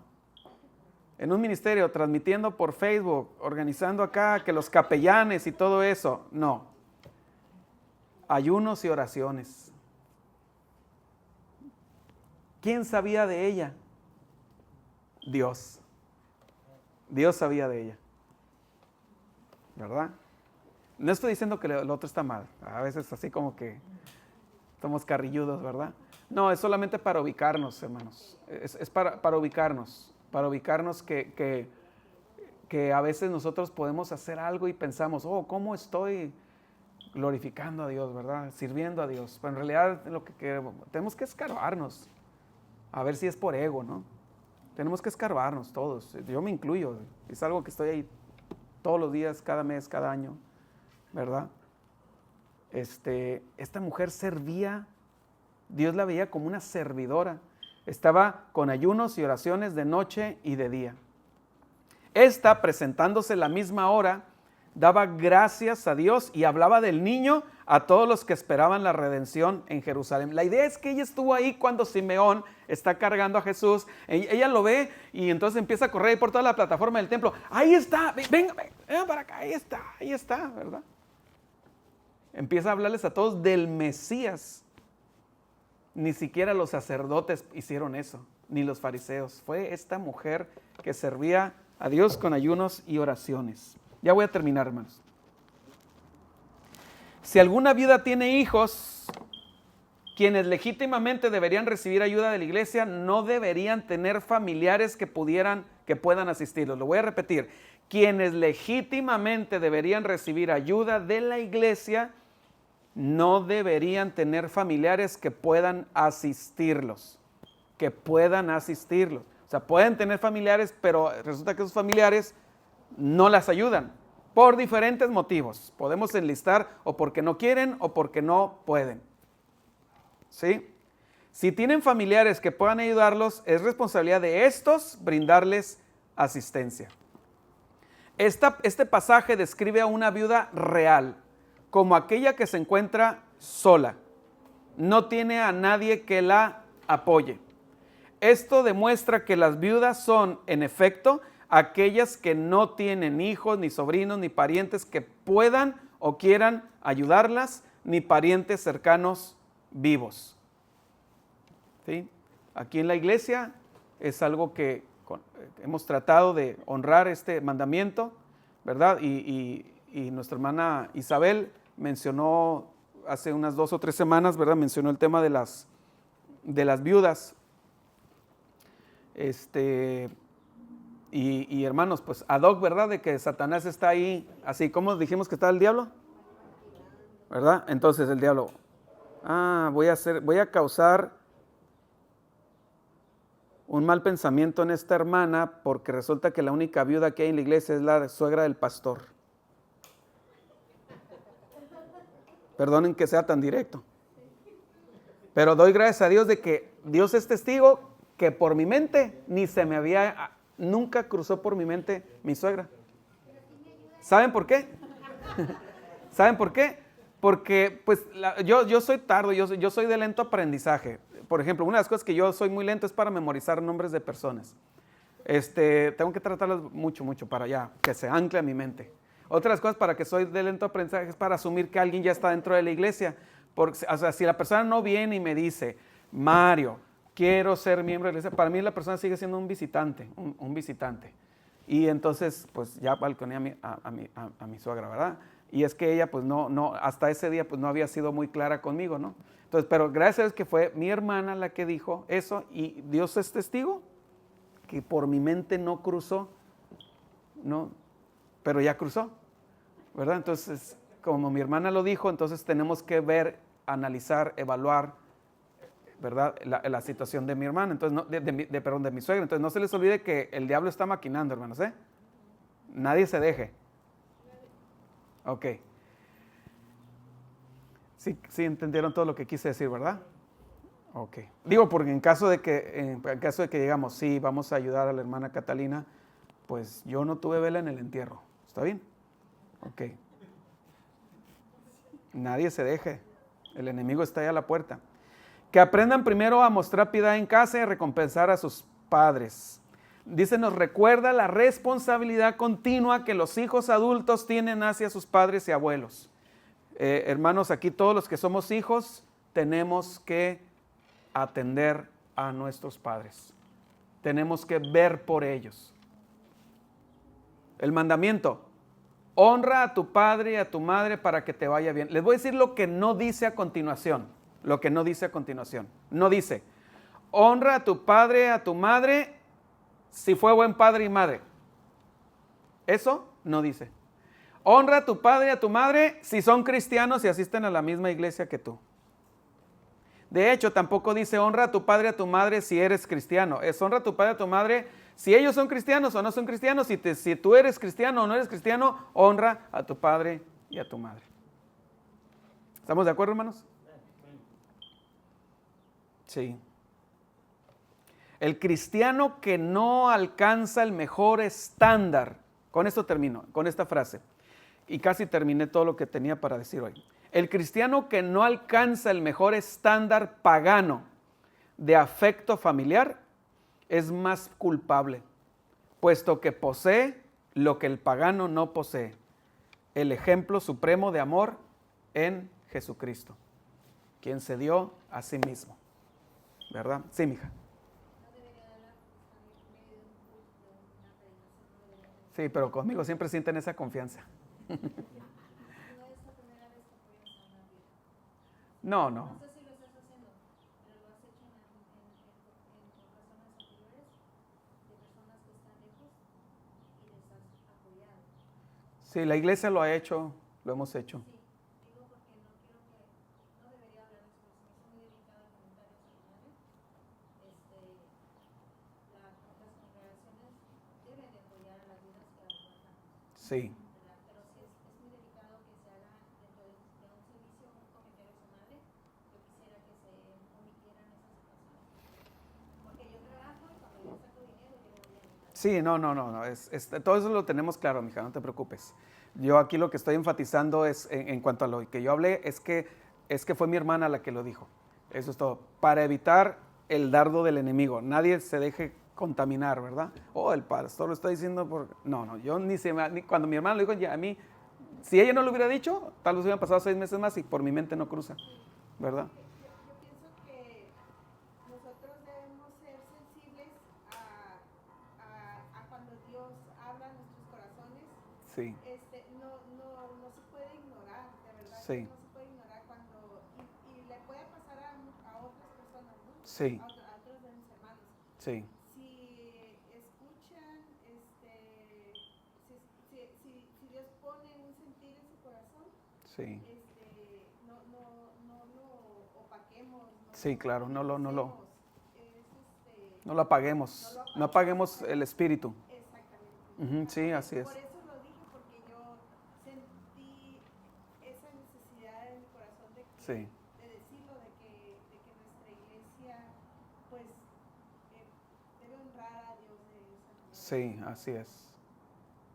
En un ministerio, transmitiendo por Facebook, organizando acá que los capellanes y todo eso. No. Ayunos y oraciones. ¿Quién sabía de ella? Dios. Dios sabía de ella. ¿Verdad? No estoy diciendo que el otro está mal. A veces así como que somos carrilludos, ¿verdad? No, es solamente para ubicarnos, hermanos. Es para ubicarnos. Para ubicarnos que a veces nosotros podemos hacer algo y pensamos, oh, ¿cómo estoy glorificando a Dios, verdad? Sirviendo a Dios. Pero en realidad lo que tenemos que escarbarnos. A ver si es por ego, ¿no? Tenemos que escarbarnos todos. Yo me incluyo. Es algo que estoy ahí todos los días, cada mes, cada año, ¿verdad? Esta mujer servía, Dios la veía como una servidora. Estaba con ayunos y oraciones de noche y de día. Esta, presentándose la misma hora, daba gracias a Dios y hablaba del niño a todos los que esperaban la redención en Jerusalén. La idea es que ella estuvo ahí cuando Simeón está cargando a Jesús. Ella lo ve y entonces empieza a correr por toda la plataforma del templo. Ahí está, venga para acá, ahí está, ¿verdad? Empieza a hablarles a todos del Mesías. Ni siquiera los sacerdotes hicieron eso, ni los fariseos. Fue esta mujer que servía a Dios con ayunos y oraciones. Ya voy a terminar, hermanos. Si alguna viuda tiene hijos, quienes legítimamente deberían recibir ayuda de la iglesia, no deberían tener familiares que puedan asistirlos. Lo voy a repetir. Quienes legítimamente deberían recibir ayuda de la iglesia, no deberían tener familiares que puedan asistirlos. O sea, pueden tener familiares, pero resulta que esos familiares no las ayudan por diferentes motivos. Podemos enlistar o porque no quieren o porque no pueden. ¿Sí? Si tienen familiares que puedan ayudarlos, es responsabilidad de estos brindarles asistencia. Este pasaje describe a una viuda real, como aquella que se encuentra sola. No tiene a nadie que la apoye. Esto demuestra que las viudas son, en efecto, aquellas que no tienen hijos, ni sobrinos, ni parientes que puedan o quieran ayudarlas, ni parientes cercanos vivos. ¿Sí? Aquí en la iglesia es algo que hemos tratado de honrar este mandamiento, ¿verdad? Y nuestra hermana Isabel mencionó hace unas 2 o 3 semanas, ¿verdad? Mencionó el tema de las viudas. Y hermanos, pues ad hoc, ¿verdad? De que Satanás está ahí, así como dijimos que está el diablo, ¿verdad? Entonces el diablo, voy a causar un mal pensamiento en esta hermana porque resulta que la única viuda que hay en la iglesia es la suegra del pastor. Perdonen que sea tan directo, pero doy gracias a Dios de que Dios es testigo que por mi mente nunca cruzó por mi mente mi suegra. ¿Saben por qué? ¿Saben por qué? Porque pues yo soy tardo, yo soy de lento aprendizaje. Por ejemplo, una de las cosas que yo soy muy lento es para memorizar nombres de personas. Tengo que tratarlas mucho para allá, que se ancle a mi mente. Otras cosas para que soy de lento aprendizaje es para asumir que alguien ya está dentro de la iglesia. Porque, o sea, si la persona no viene y me dice, Mario, quiero ser miembro de la iglesia, para mí la persona sigue siendo un visitante, un visitante. Y entonces, pues ya balconeé a mi suegra, ¿verdad? Y es que ella, pues no, hasta ese día, pues no había sido muy clara conmigo, ¿no? Entonces, pero gracias a Dios que fue mi hermana la que dijo eso, y Dios es testigo que por mi mente no cruzó, ¿no? Pero ya cruzó, ¿verdad? Entonces, como mi hermana lo dijo, entonces tenemos que ver, analizar, evaluar, ¿verdad? La situación de mi hermana, entonces de mi suegra. Entonces no se les olvide que el diablo está maquinando, hermanos, ¿eh? Nadie se deje. Ok. Sí entendieron todo lo que quise decir, ¿verdad? Ok. Digo, porque en caso de que digamos, sí, vamos a ayudar a la hermana Catalina, pues yo no tuve vela en el entierro. ¿Está bien? Ok. Nadie se deje. El enemigo está ahí a la puerta. Que aprendan primero a mostrar piedad en casa y a recompensar a sus padres. Dice, nos recuerda la responsabilidad continua que los hijos adultos tienen hacia sus padres y abuelos. Hermanos, aquí todos los que somos hijos tenemos que atender a nuestros padres. Tenemos que ver por ellos. El mandamiento, honra a tu padre y a tu madre para que te vaya bien. Les voy a decir lo que no dice a continuación. No dice, honra a tu padre y a tu madre si fue buen padre y madre. Eso no dice. Honra a tu padre y a tu madre si son cristianos y asisten a la misma iglesia que tú. De hecho, tampoco dice honra a tu padre y a tu madre si eres cristiano. Es honra a tu padre y a tu madre si ellos son cristianos o no son cristianos. Si tú eres cristiano o no eres cristiano, honra a tu padre y a tu madre. ¿Estamos de acuerdo, hermanos? Sí. El cristiano que no alcanza el mejor estándar, con esto termino, con esta frase, y casi terminé todo lo que tenía para decir hoy. El cristiano que no alcanza el mejor estándar pagano de afecto familiar es más culpable, puesto que posee lo que el pagano no posee, el ejemplo supremo de amor en Jesucristo, quien se dio a sí mismo. ¿Verdad? Sí, mija. Sí, pero conmigo siempre sienten esa confianza. No, no. No sé si lo estás haciendo, pero lo has hecho en ocasiones anteriores de personas que están lejos y les has apoyado. Sí, la iglesia lo ha hecho, lo hemos hecho. Sí, digo porque no quiero que, no debería hablar de eso, se me hizo muy delicado el comentario al final. Las congregaciones deben de apoyar a las vidas que aguantan. Sí. Pero sí es muy delicado que se haga dentro de un servicio un comentario sonable. Yo quisiera que se omitieran esas situaciones. Porque yo trabajo y cuando yo saco dinero yo lo voy a anotar. Sí, no. Todo eso lo tenemos claro, mija, no te preocupes. Yo aquí lo que estoy enfatizando es, en cuanto a lo que yo hablé, es que fue mi hermana la que lo dijo. Eso es todo. Para evitar el dardo del enemigo. Nadie se deje contaminar, ¿verdad? Oh, el pastor lo está diciendo por... No, yo ni cuando mi hermana lo dijo, ya a mí, si ella no lo hubiera dicho, tal vez hubieran pasado 6 meses más y por mi mente no cruza, ¿verdad? Yo pienso que nosotros debemos ser sensibles a cuando Dios habla a nuestros corazones. Sí, No se puede ignorar, de verdad. Sí. No se puede ignorar cuando... Y le puede pasar a otras personas, ¿no? Sí. A otros de mis hermanos. sí, Si escuchan, si Dios pone un sentir en su corazón, sí. no lo opaquemos. Sí, claro, no lo No apaguemos, no apaguemos el espíritu. Exactamente. Sí, así es. Por eso lo dije, porque yo sentí esa necesidad en mi corazón Sí. de decirlo, de que nuestra iglesia, pues, debe honrar a Dios de esa manera. Sí, así es.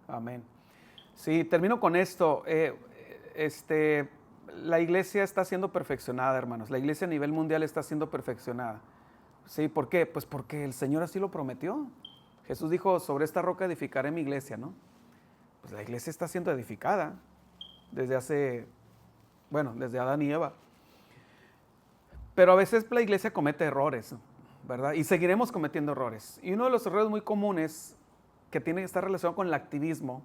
Amén. Sí, termino con esto. La iglesia está siendo perfeccionada, hermanos. La iglesia a nivel mundial está siendo perfeccionada. Sí, ¿por qué? Pues porque el Señor así lo prometió. Jesús dijo, sobre esta roca edificaré mi iglesia, ¿no? Pues la iglesia está siendo edificada desde Adán y Eva. Pero a veces la iglesia comete errores, ¿verdad? Y seguiremos cometiendo errores. Y uno de los errores muy comunes que tiene que estar relacionado con el activismo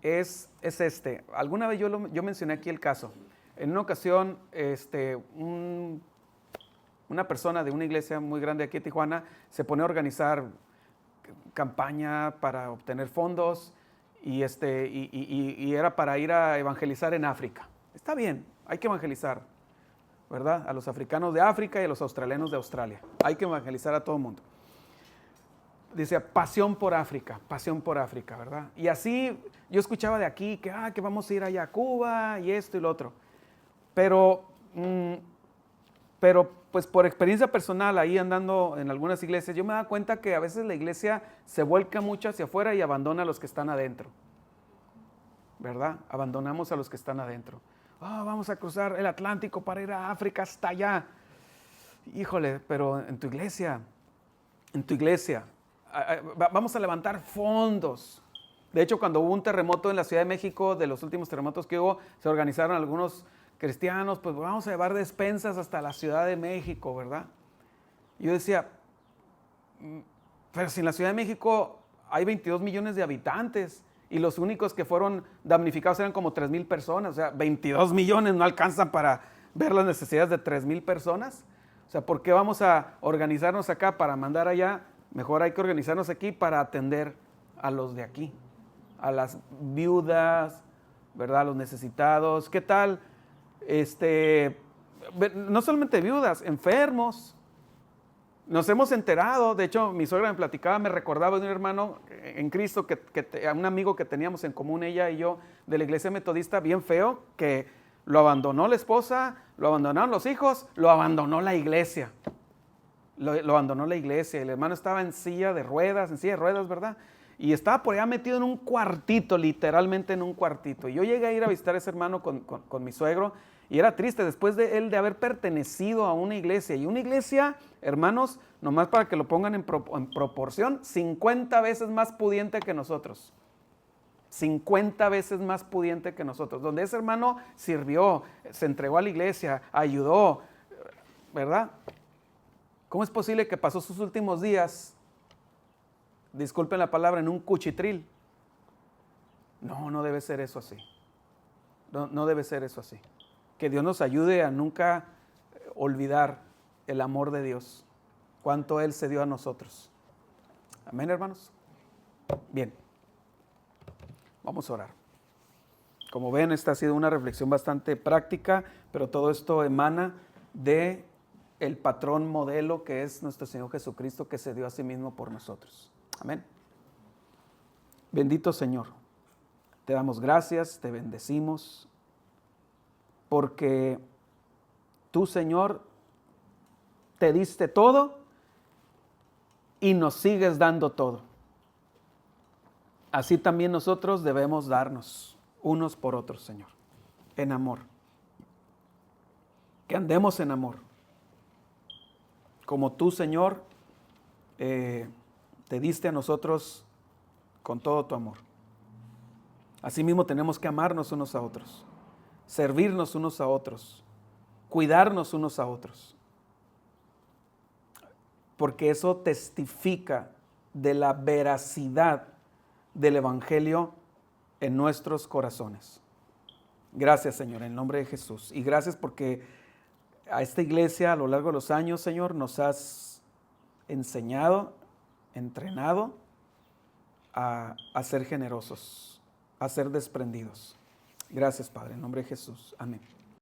es este. Alguna vez yo mencioné aquí el caso. En una ocasión, una persona de una iglesia muy grande aquí en Tijuana se pone a organizar campaña para obtener fondos y era para ir a evangelizar en África. Está bien, hay que evangelizar, ¿verdad? A los africanos de África y a los australianos de Australia. Hay que evangelizar a todo el mundo. Dice, pasión por África, ¿verdad? Y así yo escuchaba de aquí que vamos a ir allá a Cuba y esto y lo otro. Pero pues por experiencia personal, ahí andando en algunas iglesias, yo me daba cuenta que a veces la iglesia se vuelca mucho hacia afuera y abandona a los que están adentro, ¿verdad? Abandonamos a los que están adentro. Vamos a cruzar el Atlántico para ir a África hasta allá. Híjole, pero en tu iglesia, vamos a levantar fondos. De hecho, cuando hubo un terremoto en la Ciudad de México, de los últimos terremotos que hubo, se organizaron algunos cristianos, pues vamos a llevar despensas hasta la Ciudad de México, ¿verdad? Y yo decía, pero si en la Ciudad de México hay 22 millones de habitantes y los únicos que fueron damnificados eran como 3,000 personas, o sea, 22 millones no alcanzan para ver las necesidades de 3,000 personas. O sea, ¿por qué vamos a organizarnos acá para mandar allá? Mejor hay que organizarnos aquí para atender a los de aquí, a las viudas, ¿verdad? A los necesitados. ¿Qué tal? No solamente viudas, enfermos. Nos hemos enterado, de hecho mi suegra me platicaba, me recordaba de un hermano en Cristo, un amigo que teníamos en común ella y yo, de la iglesia metodista, bien feo, que lo abandonó la esposa, lo abandonaron los hijos, lo abandonó la iglesia. lo abandonó la iglesia. El hermano estaba en silla de ruedas, ¿verdad? Y estaba por allá metido en un cuartito, literalmente en un cuartito. Y yo llegué a ir a visitar a ese hermano con mi suegro, y era triste después de él de haber pertenecido a una iglesia. Y una iglesia, hermanos, nomás para que lo pongan en proporción, 50 veces más pudiente que nosotros. 50 veces más pudiente que nosotros. Donde ese hermano sirvió, se entregó a la iglesia, ayudó, ¿verdad? ¿Cómo es posible que pasó sus últimos días, disculpen la palabra, en un cuchitril? No debe ser eso así. No debe ser eso así. Que Dios nos ayude a nunca olvidar el amor de Dios, cuánto Él se dio a nosotros. Amén, hermanos. Bien, vamos a orar. Como ven, esta ha sido una reflexión bastante práctica, pero todo esto emana de el patrón modelo que es nuestro Señor Jesucristo, que se dio a sí mismo por nosotros. Amén. Bendito Señor, te damos gracias, te bendecimos, porque tú, Señor, te diste todo y nos sigues dando todo. Así también nosotros debemos darnos unos por otros, Señor, en amor. Que andemos en amor. Como tú, Señor, te diste a nosotros con todo tu amor. Asimismo tenemos que amarnos unos a otros, servirnos unos a otros, cuidarnos unos a otros. Porque eso testifica de la veracidad del Evangelio en nuestros corazones. Gracias, Señor, en el nombre de Jesús. Y gracias porque a esta iglesia a lo largo de los años, Señor, nos has enseñado, entrenado a ser generosos, a ser desprendidos. Gracias, Padre, en nombre de Jesús. Amén.